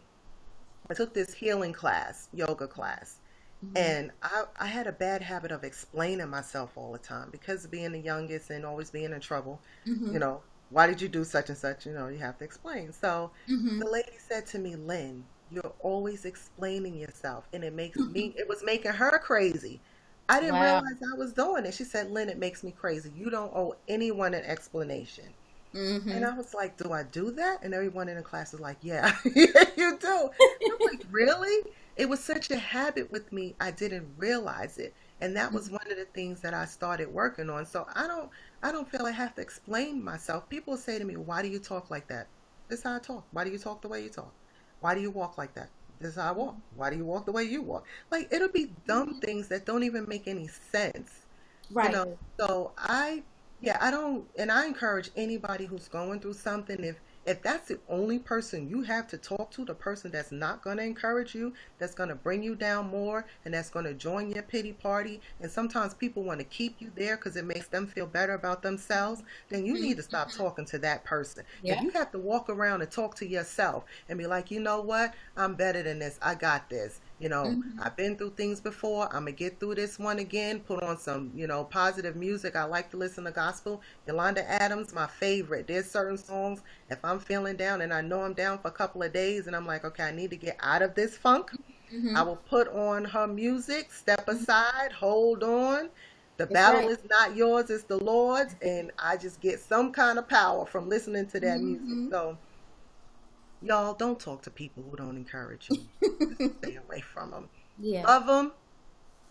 I took this healing class, yoga class, and I had a bad habit of explaining myself all the time, because of being the youngest and always being in trouble. Why did you do such and such? You have to explain. So the lady said to me, Lynn, you're always explaining yourself, and it was making her crazy. I didn't realize I was doing it. She said, Lynn, it makes me crazy. You don't owe anyone an explanation. And I was like, do I do that? And everyone in the class was like, yeah, yeah, you do. And I'm like, really? It was such a habit with me, I didn't realize it. And that was one of the things that I started working on. So I don't feel I have to explain myself. People say to me, why do you talk like that? This is how I talk. Why do you talk the way you talk? Why do you walk like that? This is how I walk. Why do you walk the way you walk? Like, it'll be dumb things that don't even make any sense. Right. So I don't, and I encourage anybody who's going through something, if that's the only person you have to talk to, the person that's not going to encourage you, that's going to bring you down more, and that's going to join your pity party, and sometimes people want to keep you there because it makes them feel better about themselves, then you need to stop talking to that person. If Yeah. you have to walk around and talk to yourself and be like, you know what, I'm better than this, I got this. I've been through things before. I'm gonna get through this one again. Put on some, positive music. I like to listen to gospel. Yolanda Adams, my favorite. There's certain songs, if I'm feeling down and I know I'm down for a couple of days and I'm like, okay, I need to get out of this funk, I will put on her music, step aside, hold on. The That's battle right. is not yours, it's the Lord's. And I just get some kind of power from listening to that music. Hmm. So, y'all, don't talk to people who don't encourage you. Stay away from them. Yeah. Love them,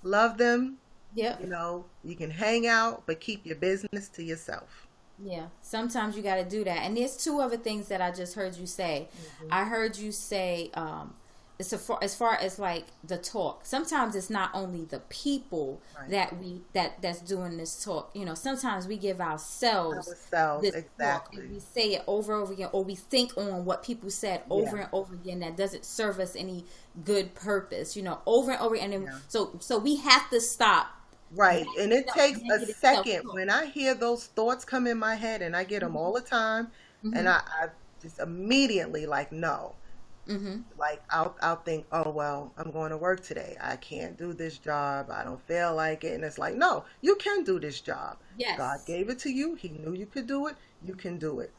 love them. Yep. You can hang out, but keep your business to yourself. Yeah, sometimes you got to do that. And there's two other things that I just heard you say. I heard you say, it's as far as like the talk. Sometimes it's not only the people Right. that's doing this talk. Sometimes we give ourselves Ourselves, this talk exactly. and we say it over and over again, or we think on what people said over Yeah. and over again that doesn't serve us any good purpose. Over and over, and then, Yeah. so we have to stop Right. And it takes a negative second. self-talk. When I hear those thoughts come in my head, and I get them all the time, and Hmm. I just immediately like, no. Hmm. Like I'll think, oh well, I'm going to work today. I can't do this job. I don't feel like it. And it's like, no, you can do this job. God Yes. gave it to you. He knew you could do it. You can do it.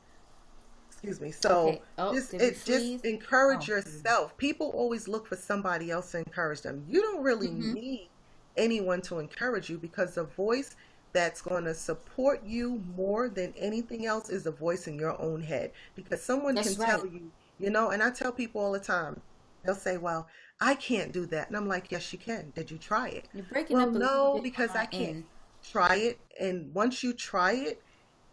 Excuse me. So Okay. Oh, just did we it just freeze? encourage Oh. yourself. People always look for somebody else to encourage them. You don't really Hmm. need anyone to encourage you, because the voice that's going to support you more than anything else is the voice in your own head. Because someone can That's right. tell you, and I tell people all the time, they'll say, well, I can't do that. And I'm like, yes, you can. Did you try it? You're breaking Well, up a little no, bit on because I my can't. end. Try it. And once you try it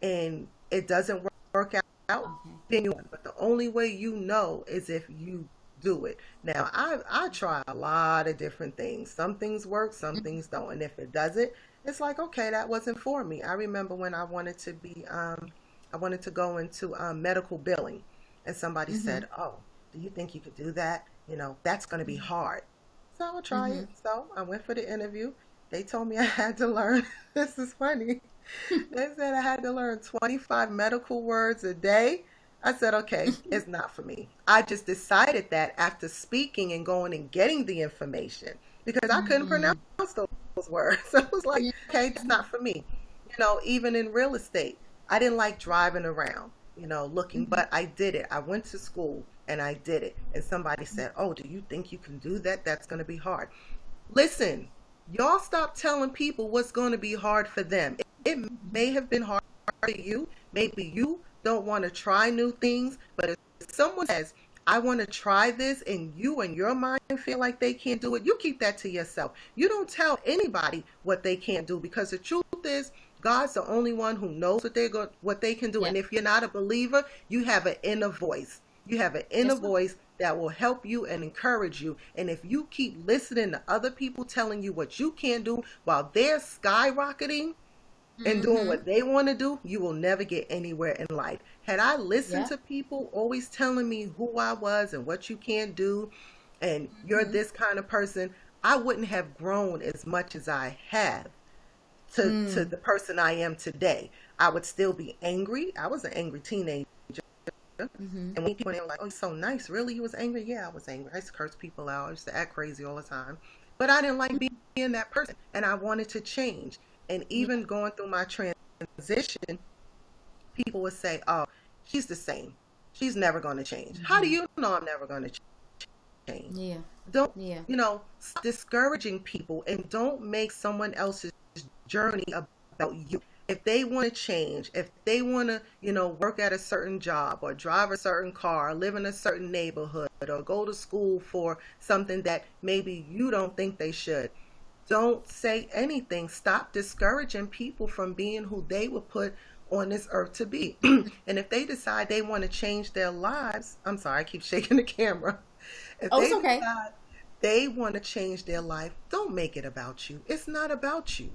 and it doesn't work out, Okay. then you, but the only way you know is if you do it. Now, I try a lot of different things. Some things work, some things don't. And if it doesn't, it's like, okay, that wasn't for me. I remember when I wanted to go into medical billing, and somebody Mm-hmm. said, oh, do you think you could do that? That's going to be hard. So I'll try Mm-hmm. it. So I went for the interview. They told me I had to learn. This is funny. They said I had to learn 25 medical words a day. I said, okay, it's not for me. I just decided that after speaking and going and getting the information, because I couldn't pronounce those words. So I was like, okay, it's not for me. Even in real estate, I didn't like driving around, looking, Mm-hmm. but I did it. I went to school and I did it. And somebody said, oh, do you think you can do that? That's going to be hard. Listen, y'all stop telling people what's going to be hard for them. It may have been hard for you. Maybe you don't want to try new things, but if someone says, I want to try this, and you and your mind feel like they can't do it, you keep that to yourself. You don't tell anybody what they can't do, because the truth is, God's the only one who knows what they can do. Yeah. And if you're not a believer, you have an inner voice. You have an inner That's right. voice that will help you and encourage you. And if you keep listening to other people telling you what you can't do while they're skyrocketing and doing Mm-hmm. what they want to do, you will never get anywhere in life. Had I listened Yeah. to people always telling me who I was and what you can't do, and you're Mm-hmm. this kind of person, I wouldn't have grown as much as I have to the person I am today. I would still be angry. I was an angry teenager. Mm-hmm. And when people, they were like, oh, you're so nice. Really? You was angry? Yeah, I was angry. I used to curse people out. I used to act crazy all the time. But I didn't like being that person. And I wanted to change. And Yeah. even going through my transition, people would say, oh, she's the same. She's never going to change. How do Mm-hmm. you know I'm never going to change? Yeah. Don't, Yeah. stop discouraging people, and don't make someone else's journey about you. If they want to change, if they want to, work at a certain job or drive a certain car, or live in a certain neighborhood, or go to school for something that maybe you don't think they should, don't say anything. Stop discouraging people from being who they were put on this earth to be. And if they decide they want to change their lives, I'm sorry, I keep shaking the camera. If Oh, they it's okay. decide they want to change their life, don't make it about you. It's not about you.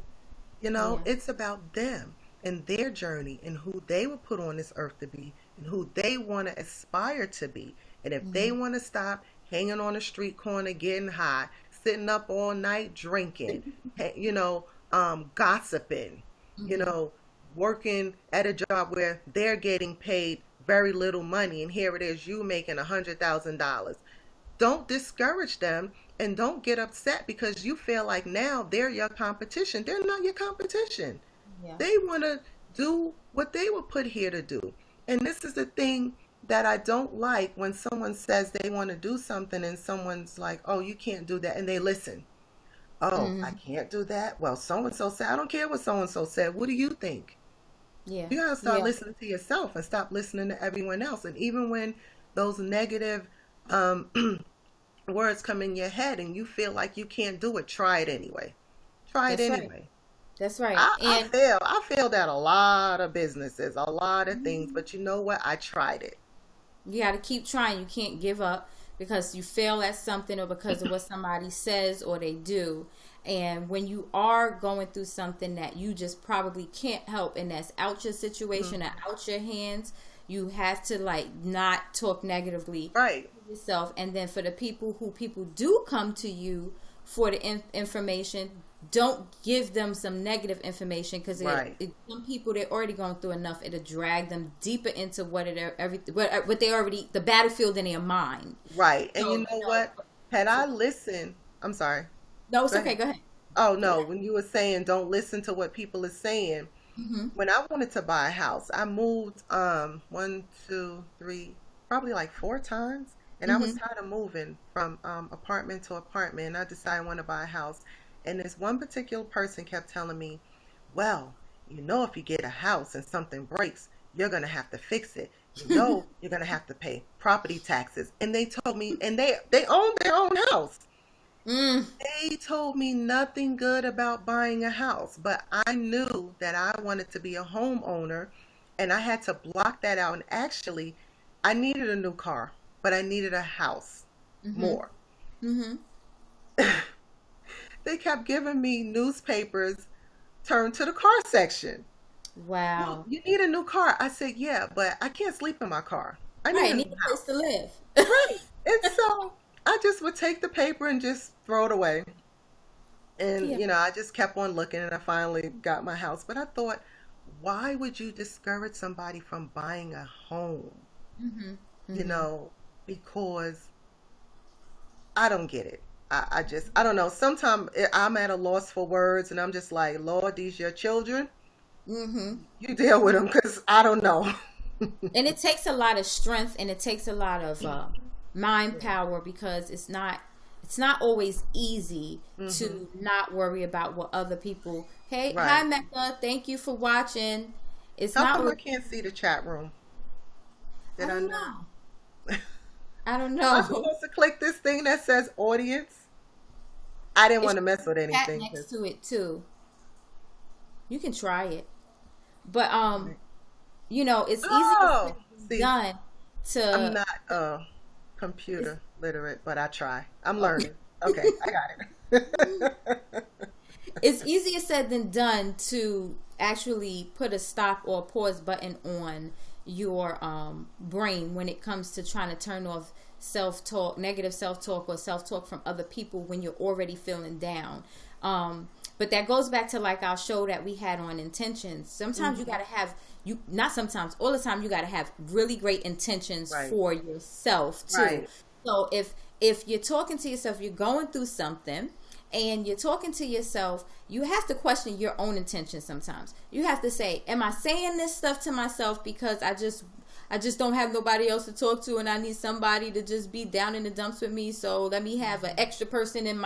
Yeah. It's about them and their journey and who they were put on this earth to be. and who they want to aspire to be. And if they want to stop hanging on the street corner, getting high, sitting up all night drinking, gossiping, working at a job where they're getting paid very little money, and here it is, you making $100,000. Don't discourage them, and don't get upset because you feel like now they're your competition. They're not your competition. Yeah. They want to do what they were put here to do. And this is the thing that I don't like, when someone says they want to do something and someone's like, oh, you can't do that. And they listen. Oh, I can't do that. Well, so-and-so said, I don't care what so-and-so said. What do you think? Yeah. You got to start listening to yourself and stop listening to everyone else. And even when those negative words come in your head and you feel like you can't do it, try it anyway. Try it anyway. Right. That's right. I failed at a lot of businesses, a lot of things, but you know what? I tried it. You got to keep trying. You can't give up because you fail at something or because of what somebody says or they do. And when you are going through something that you just probably can't help and that's out your situation or out your hands, you have to not talk negatively right to yourself. And then for the people do come to you for the information, don't give them some negative information, because some people, they're already going through enough. It'll drag them deeper into what they already, the battlefield in their mind. Right. And so, you know what? Had I listened, I'm sorry. No, it's okay. Go ahead. Oh, no. When you were saying don't listen to what people are saying, when I wanted to buy a house, I moved 1, 2, 3, probably 4 times. And I was tired of moving from apartment to apartment. And I decided I want to buy a house. And this one particular person kept telling me, well, if you get a house and something breaks, you're going to have to fix it. You're going to have to pay property taxes. And they told me, and they own their own house. They told me nothing good about buying a house, but I knew that I wanted to be a homeowner, and I had to block that out. And actually, I needed a new car, but I needed a house more. They kept giving me newspapers turned to the car section. Wow. Well, you need a new car. I said, yeah, but I can't sleep in my car. I need a place to live. Right. And so I just would take the paper and just throw it away. And, I just kept on looking, and I finally got my house. But I thought, why would you discourage somebody from buying a home? Because I don't get it. I don't know. Sometimes I'm at a loss for words, and I'm just like, Lord, these your children. You deal with them, because I don't know. And it takes a lot of strength, and it takes a lot of mind power, because it's not always easy to not worry about what other people. Hey, hi Mecca, thank you for watching. How come I can't see the chat room? I don't know. I don't know. I'm supposed to click this thing that says audience. I didn't want to mess with anything. Next to it too. You can try it, but it's easy done to. I'm not computer literate, but I try. I'm learning. Okay, I got it. It's easier said than done to actually put a stop or pause button on your brain when it comes to trying to turn off self-talk, negative self-talk, or self-talk from other people when you're already feeling down. But that goes back to our show that we had on intentions. Sometimes you got to have, not sometimes, all the time, you got to have really great intentions for yourself too. Right. So if you're talking to yourself, you're going through something, and you're talking to yourself, you have to question your own intentions sometimes. You have to say, am I saying this stuff to myself because I just don't have nobody else to talk to, and I need somebody to just be down in the dumps with me, so let me have an extra person in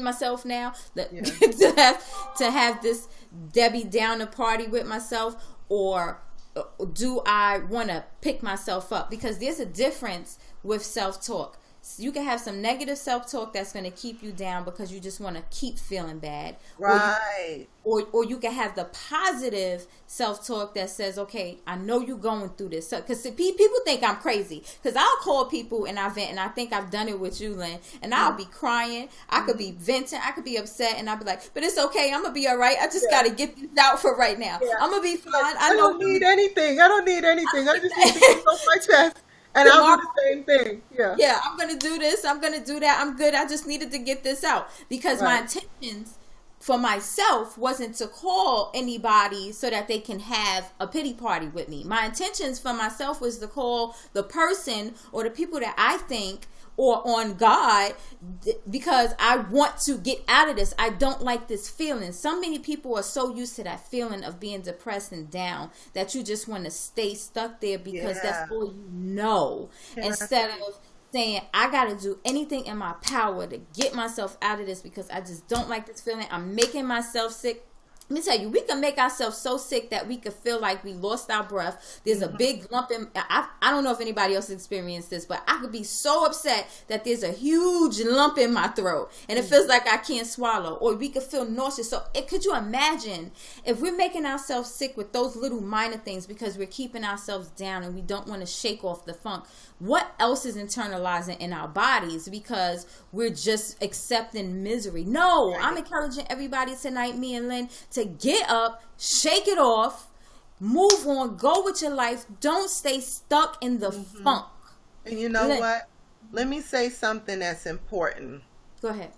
myself now to have this Debbie Downer party with myself? Or do I want to pick myself up? Because there's a difference with self-talk. you can have some negative self-talk that's going to keep you down because you just want to keep feeling bad. Right. Or you can have the positive self-talk that says, okay, I know you're going through this. Because people think I'm crazy. Because I'll call people and I vent, and I think I've done it with you, Lynn, and I'll be crying. I could be venting. I could be upset, and I'll be like, but it's okay. I'm going to be all right. I just got to get this out for right now. I'm going to be fine. I don't need anything. I just need to get off my chest. And I'll do the same thing. Yeah, I'm going to do this. I'm going to do that. I'm good. I just needed to get this out. Because my intentions for myself wasn't to call anybody so that they can have a pity party with me. My intentions for myself was to call the person or the people that I think or on God, because I want to get out of this. I don't like this feeling. So many people are so used to that feeling of being depressed and down that you just want to stay stuck there because that's all you know. Instead of saying, I got to do anything in my power to get myself out of this because I just don't like this feeling. I'm making myself sick. Let me tell you, we can make ourselves so sick that we could feel like we lost our breath. There's a big lump in, I don't know if anybody else experienced this, but I could be so upset that there's a huge lump in my throat and it feels like I can't swallow, or we could feel nauseous. So could you imagine if we're making ourselves sick with those little minor things because we're keeping ourselves down and we don't want to shake off the funk? What else is internalizing in our bodies because we're just accepting misery? No, I'm encouraging everybody tonight, me and Lynn, to get up, shake it off, move on, go with your life. Don't stay stuck in the funk. And you know what? Let me say something that's important. Go ahead.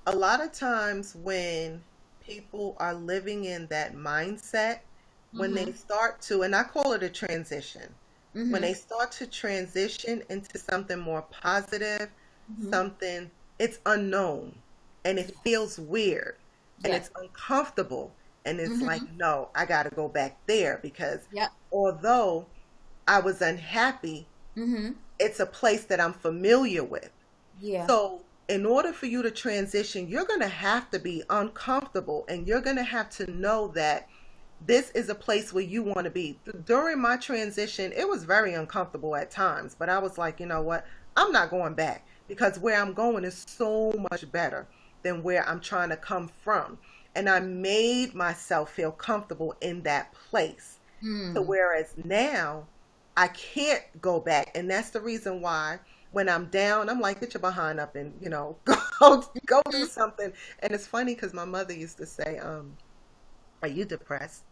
A lot of times when people are living in that mindset, when they start to, and I call it a transition, when they start to transition into something more positive, something, it's unknown and it feels weird and it's uncomfortable. And it's like, no, I got to go back there because although I was unhappy, it's a place that I'm familiar with. So in order for you to transition, you're going to have to be uncomfortable and you're going to have to know that this is a place where you want to be. During my transition, it was very uncomfortable at times, but I was like, you know what? I'm not going back because where I'm going is so much better than where I'm trying to come from. And I made myself feel comfortable in that place. So whereas now I can't go back. And that's the reason why when I'm down, I'm like, get your behind up and, go do something. And it's funny because my mother used to say, are you depressed?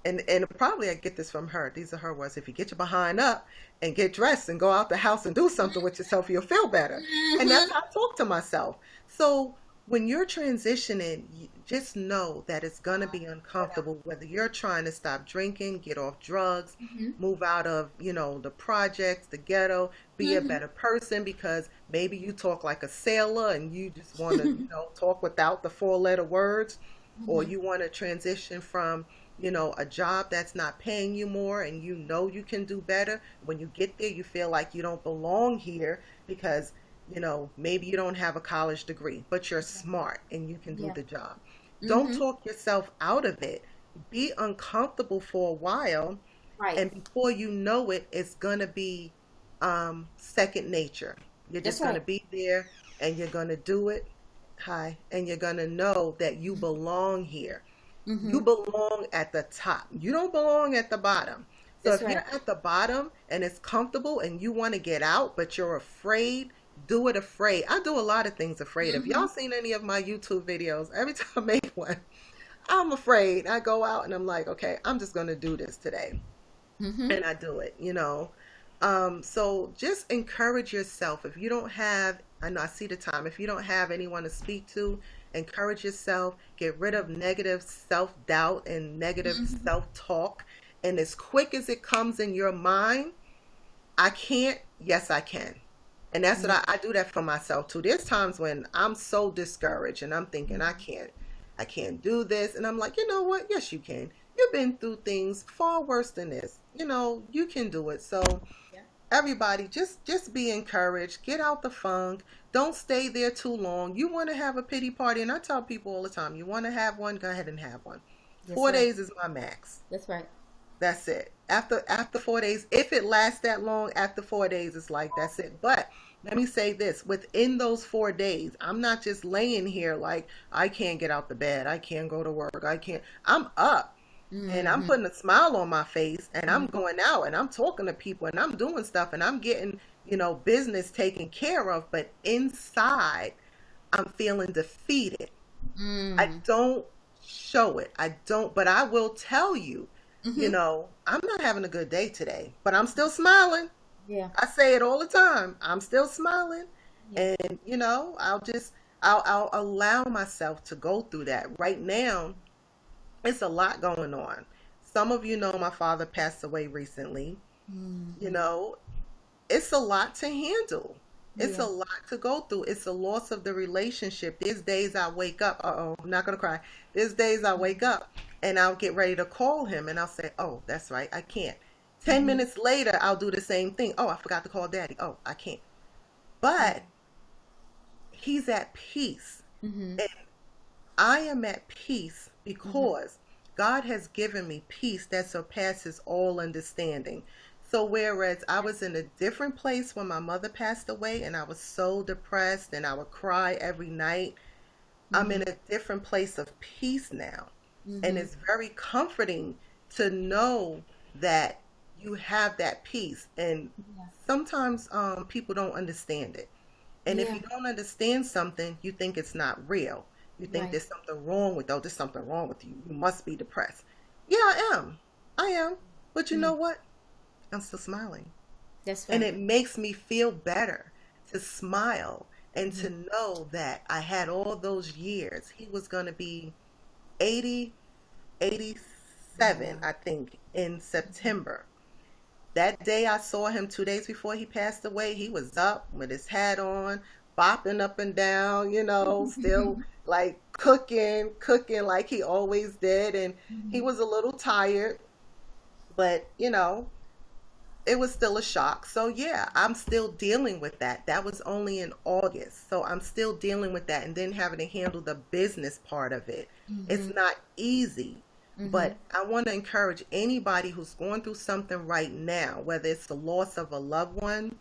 And probably I get this from her. These are her words. If you get your behind up and get dressed and go out the house and do something with yourself, you'll feel better. And that's how I talk to myself. So when you're transitioning, just know that it's going to be uncomfortable, whether you're trying to stop drinking, get off drugs, move out of, the projects, the ghetto, be a better person, because maybe you talk like a sailor and you just want to, talk without the 4-letter words, or you want to transition from, a job that's not paying you more and you can do better. When you get there, you feel like you don't belong here because maybe you don't have a college degree, but you're smart and you can do the job. Don't talk yourself out of it. Be uncomfortable for a while. Right. And before you know it, it's going to be second nature. You're just going to be there and you're going to do it. And you're going to know that you belong here. You belong at the top. You don't belong at the bottom. So if you're at the bottom and it's comfortable and you want to get out, but you're afraid, do it afraid. I do a lot of things afraid. If y'all seen any of my YouTube videos, every time I make one, I'm afraid. I go out and I'm like, okay, I'm just going to do this today. And I do it, So just encourage yourself. If you don't have, I know I see the time, if you don't have anyone to speak to, encourage yourself. Get rid of negative self-doubt and negative self-talk. And as quick as it comes in your mind, I can't, yes, I can. And that's what I do that for myself too. There's times when I'm so discouraged and I'm thinking, I can't do this. And I'm like, you know what? Yes, you can. You've been through things far worse than this. You can do it. So everybody, just be encouraged. Get out the funk. Don't stay there too long. You want to have a pity party. And I tell people all the time, you want to have one, go ahead and have one. That's 4 days is my max. That's right. That's it. After 4 days, if it lasts that long, after 4 days, it's like, that's it. But let me say this, within those 4 days, I'm not just laying here like I can't get out the bed, I can't go to work, I can't. I'm up and I'm Mm-hmm. putting a smile on my face and I'm Mm-hmm. going out and I'm talking to people and I'm doing stuff and I'm getting, business taken care of. But inside, I'm feeling defeated. I Mm. don't show it. I don't, but I will tell you, Mm-hmm. I'm not having a good day today, but I'm still smiling. Yeah. I say it all the time. I'm still smiling. Yeah. And, I'll allow myself to go through that. Right now, it's a lot going on. Some of you know my father passed away recently. You Mm-hmm. know, it's a lot to handle. It's a Yeah. lot to go through. It's a loss of the relationship. There's days I wake up, uh-oh, I'm not gonna cry. There's days I wake up and I'll get ready to call him and I'll say, oh, that's right, I can't. 10 Mm-hmm. minutes later, I'll do the same thing. Oh, I forgot to call daddy. Oh, I can't. Yeah. But he's at peace. Mm-hmm. And I am at peace Mm-hmm. because God has given me peace that surpasses all understanding. So, whereas I was in a different place when my mother passed away and I was so depressed and I would cry every night, I'm Mm-hmm. in a different place of peace now. And Mm-hmm. it's very comforting to know that you have that peace. And Yeah. sometimes people don't understand it. And if Yeah. you don't understand something, you think it's not real. You think Right. there's something wrong with, oh, there's something wrong with you. You must be depressed. Yeah, I am. I am. But you Mm. know what? I'm still smiling. That's And right. it makes me feel better to smile and Mm-hmm. to know that I had all those years. He was going to be 80, 87, Wow. I think, in September. That day I saw him 2 days before he passed away, he was up with his hat on, bopping up and down, still like cooking like he always did. And he Mm-hmm. was a little tired, but it was still a shock. So yeah, I'm still dealing with that. That was only in August. So I'm still dealing with that and then having to handle the business part of it. It's Mm-hmm. not easy. Mm-hmm. But I want to encourage anybody who's going through something right now, whether it's the loss of a loved one,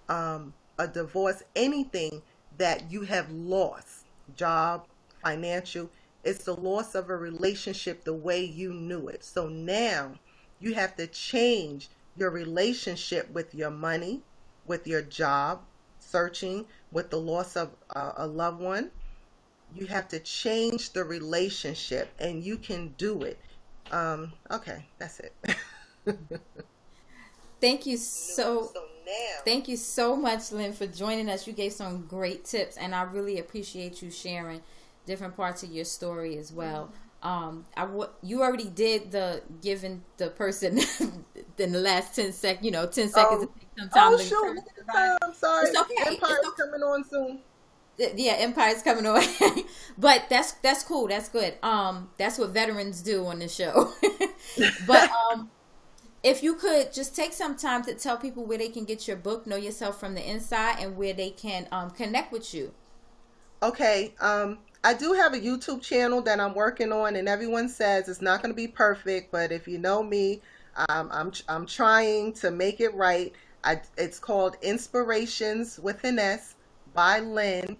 a divorce, anything that you have lost, job, financial, it's the loss of a relationship the way you knew it. So now you have to change your relationship with your money, with your job, searching, with the loss of a loved one. You have to change the relationship and you can do it. Okay, that's it. Thank you Knew it. so So now, Thank you so much, Lynn, for joining us. You gave some great tips, and I really appreciate you sharing different parts of your story as well. You already did the giving the person in the last 10 seconds, 10 seconds to oh, take some time oh to shoot, encourage look at the somebody. time. I'm sorry. It's okay. It's Empire's okay. coming on soon. Yeah, Empire's coming away, but that's cool. That's good. That's what veterans do on the show. But if you could just take some time to tell people where they can get your book, Know Yourself from the Inside, and where they can connect with you. Okay, I do have a YouTube channel that I'm working on, and everyone says it's not going to be perfect, but if you know me, I'm trying to make it right. It's called Inspirations with an S by Lynn.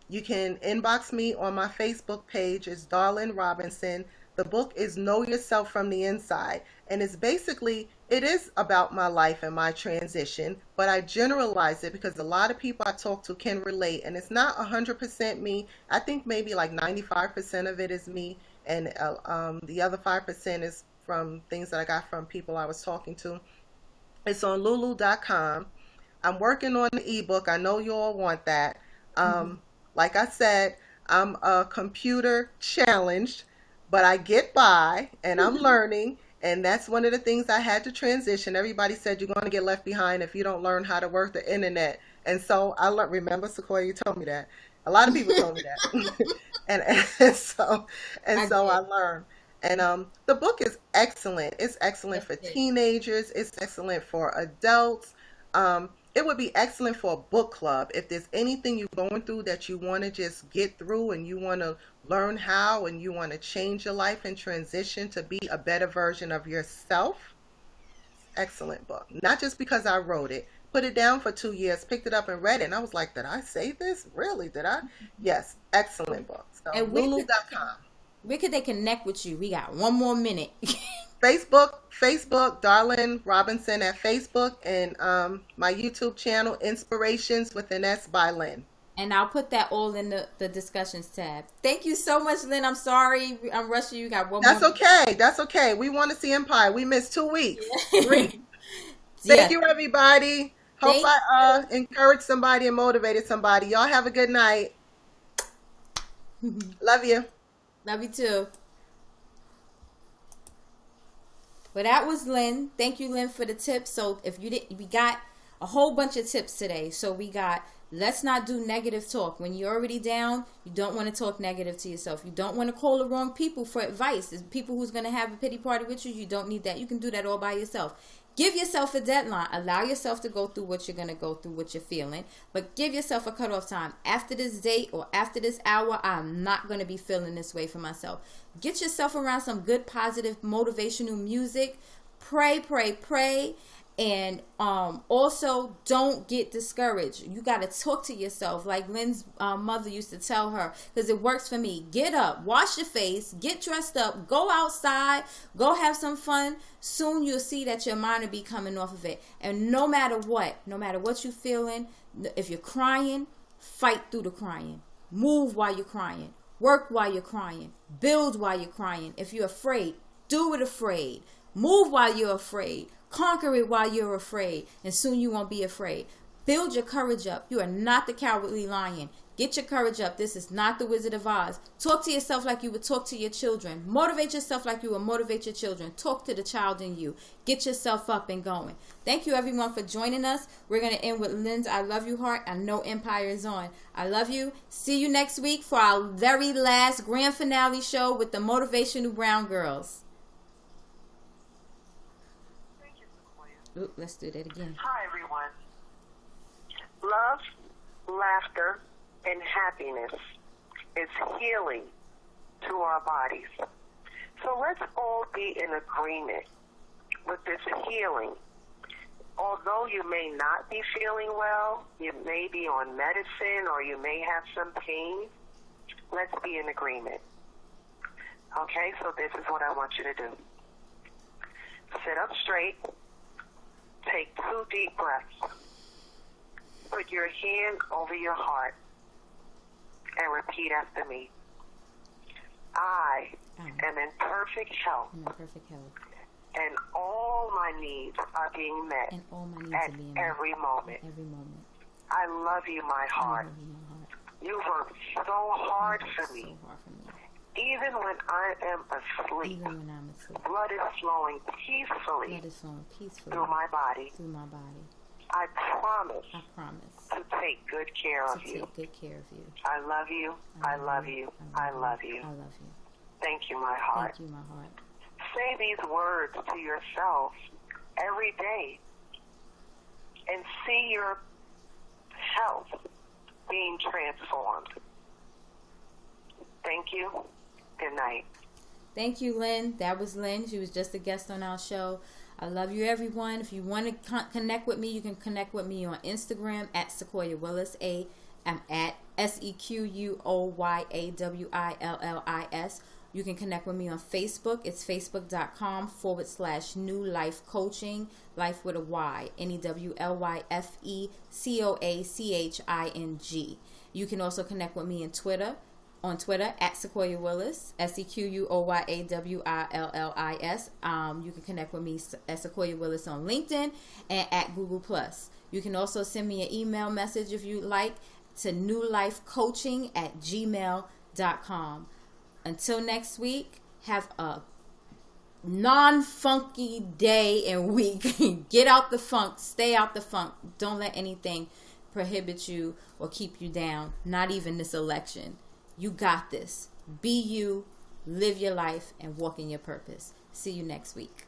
You can inbox me on my Facebook page. It's Darlyn Robinson. The book is Know Yourself from the Inside. And it is about my life and my transition, but I generalize it because a lot of people I talk to can relate. And it's not 100% me. I think maybe like 95% of it is me. And the other 5% is from things that I got from people I was talking to. It's on lulu.com. I'm working on the ebook. I know you all want that. Mm-hmm. Like I said, I'm a computer challenged, but I get by and I'm learning. And that's one of the things I had to transition. Everybody said you're going to get left behind if you don't learn how to work the internet. And so I learned, remember, Sequoia, you told me that. A lot of people told me that. and, and so and I so I did. learned. And the book is excellent. It's excellent Yes, for it is. teenagers. It's excellent for adults. It would be excellent for a book club. If there's anything you're going through that you want to just get through and you want to learn how and you want to change your life and transition to be a better version of yourself, excellent book. Not just because I wrote it, put it down for 2 years, picked it up and read it. And I was like, did I say this? Really? Did I? Yes. Excellent book. So, And Lulu.com. where could they connect with you? We got one more minute. Facebook, Darlyn Robinson at Facebook, and my YouTube channel, Inspirations with an S by Lynn. And I'll put that all in the discussions tab. Thank you so much, Lynn. I'm sorry I'm rushing you. Got one That's more. okay. That's okay. We want to see Empire. We missed 2 weeks. 3. Thank you, everybody. Hope I encouraged somebody and motivated somebody. Y'all have a good night. Love you. Love you too. Well, that was Lynn. Thank you, Lynn, for the tips. So if you did, we got a whole bunch of tips today. So we got, let's not do negative talk. When you're already down, you don't want to talk negative to yourself. You don't want to call the wrong people for advice. There's people who's going to have a pity party with you. You don't need that. You can do that all by yourself. Give yourself a deadline. Allow yourself to go through what you're going to go through, what you're feeling. But give yourself a cutoff time. After this date or after this hour, I'm not going to be feeling this way for myself. Get yourself around some good, positive, motivational music. Pray, pray, pray. And also, don't get discouraged. You got to talk to yourself like Lynn's mother used to tell her, because it works for me. Get up, wash your face, get dressed up, go outside, go have some fun. Soon you'll see that your mind will be coming off of it. And no matter what you're feeling, if you're crying, fight through the crying. Move while you're crying. Work while you're crying. Build while you're crying. If you're afraid, do it afraid. Move while you're afraid. Conquer it while you're afraid, and soon you won't be afraid. Build your courage up. You are not the cowardly lion. Get your courage up. This is not the Wizard of Oz. Talk to yourself like you would talk to your children. Motivate yourself like you would motivate your children. Talk to the child in you. Get yourself up and going. Thank you, everyone, for joining us. We're going to end with Lynn's I Love You heart. I know Empire is on. I love you. See you next week for our very last grand finale show with the Motivational Brown Girls. Ooh, let's do that again. Hi, everyone. Love, laughter, and happiness is healing to our bodies. So let's all be in agreement with this healing. Although you may not be feeling well, you may be on medicine, or you may have some pain, let's be in agreement. Okay, so this is what I want you to do. Sit up straight. Take 2 deep breaths. Put your hand over your heart and repeat after me. I am in perfect health. And all my needs are being met at every moment. I love you, my heart. You work so hard for me. Even when I am asleep, blood is flowing peacefully through my body. I promise to take good care of you. I love you. I love you. I love you. Thank you, my heart. Say these words to yourself every day and see your health being transformed. Thank you. Good night. Thank you, Lynn. That was Lynn. She was just a guest on our show. I love you, everyone. If you want to connect with me, you can connect with me on Instagram at Sequoya Willis. I'm at SequoyaWillis. You can connect with me on Facebook. It's facebook.com/New Life Coaching, life with a Y, NEWLYFECOACHING. You can also connect with me on Twitter at Sequoya Willis, SequoyaWillis. You can connect with me at Sequoia Willis on LinkedIn and at Google+. You can also send me an email message if you like to newlifecoaching@gmail.com. Until next week, have a non-funky day and week. Get out the funk. Stay out the funk. Don't let anything prohibit you or keep you down. Not even this election. You got this. Be you, live your life, and walk in your purpose. See you next week.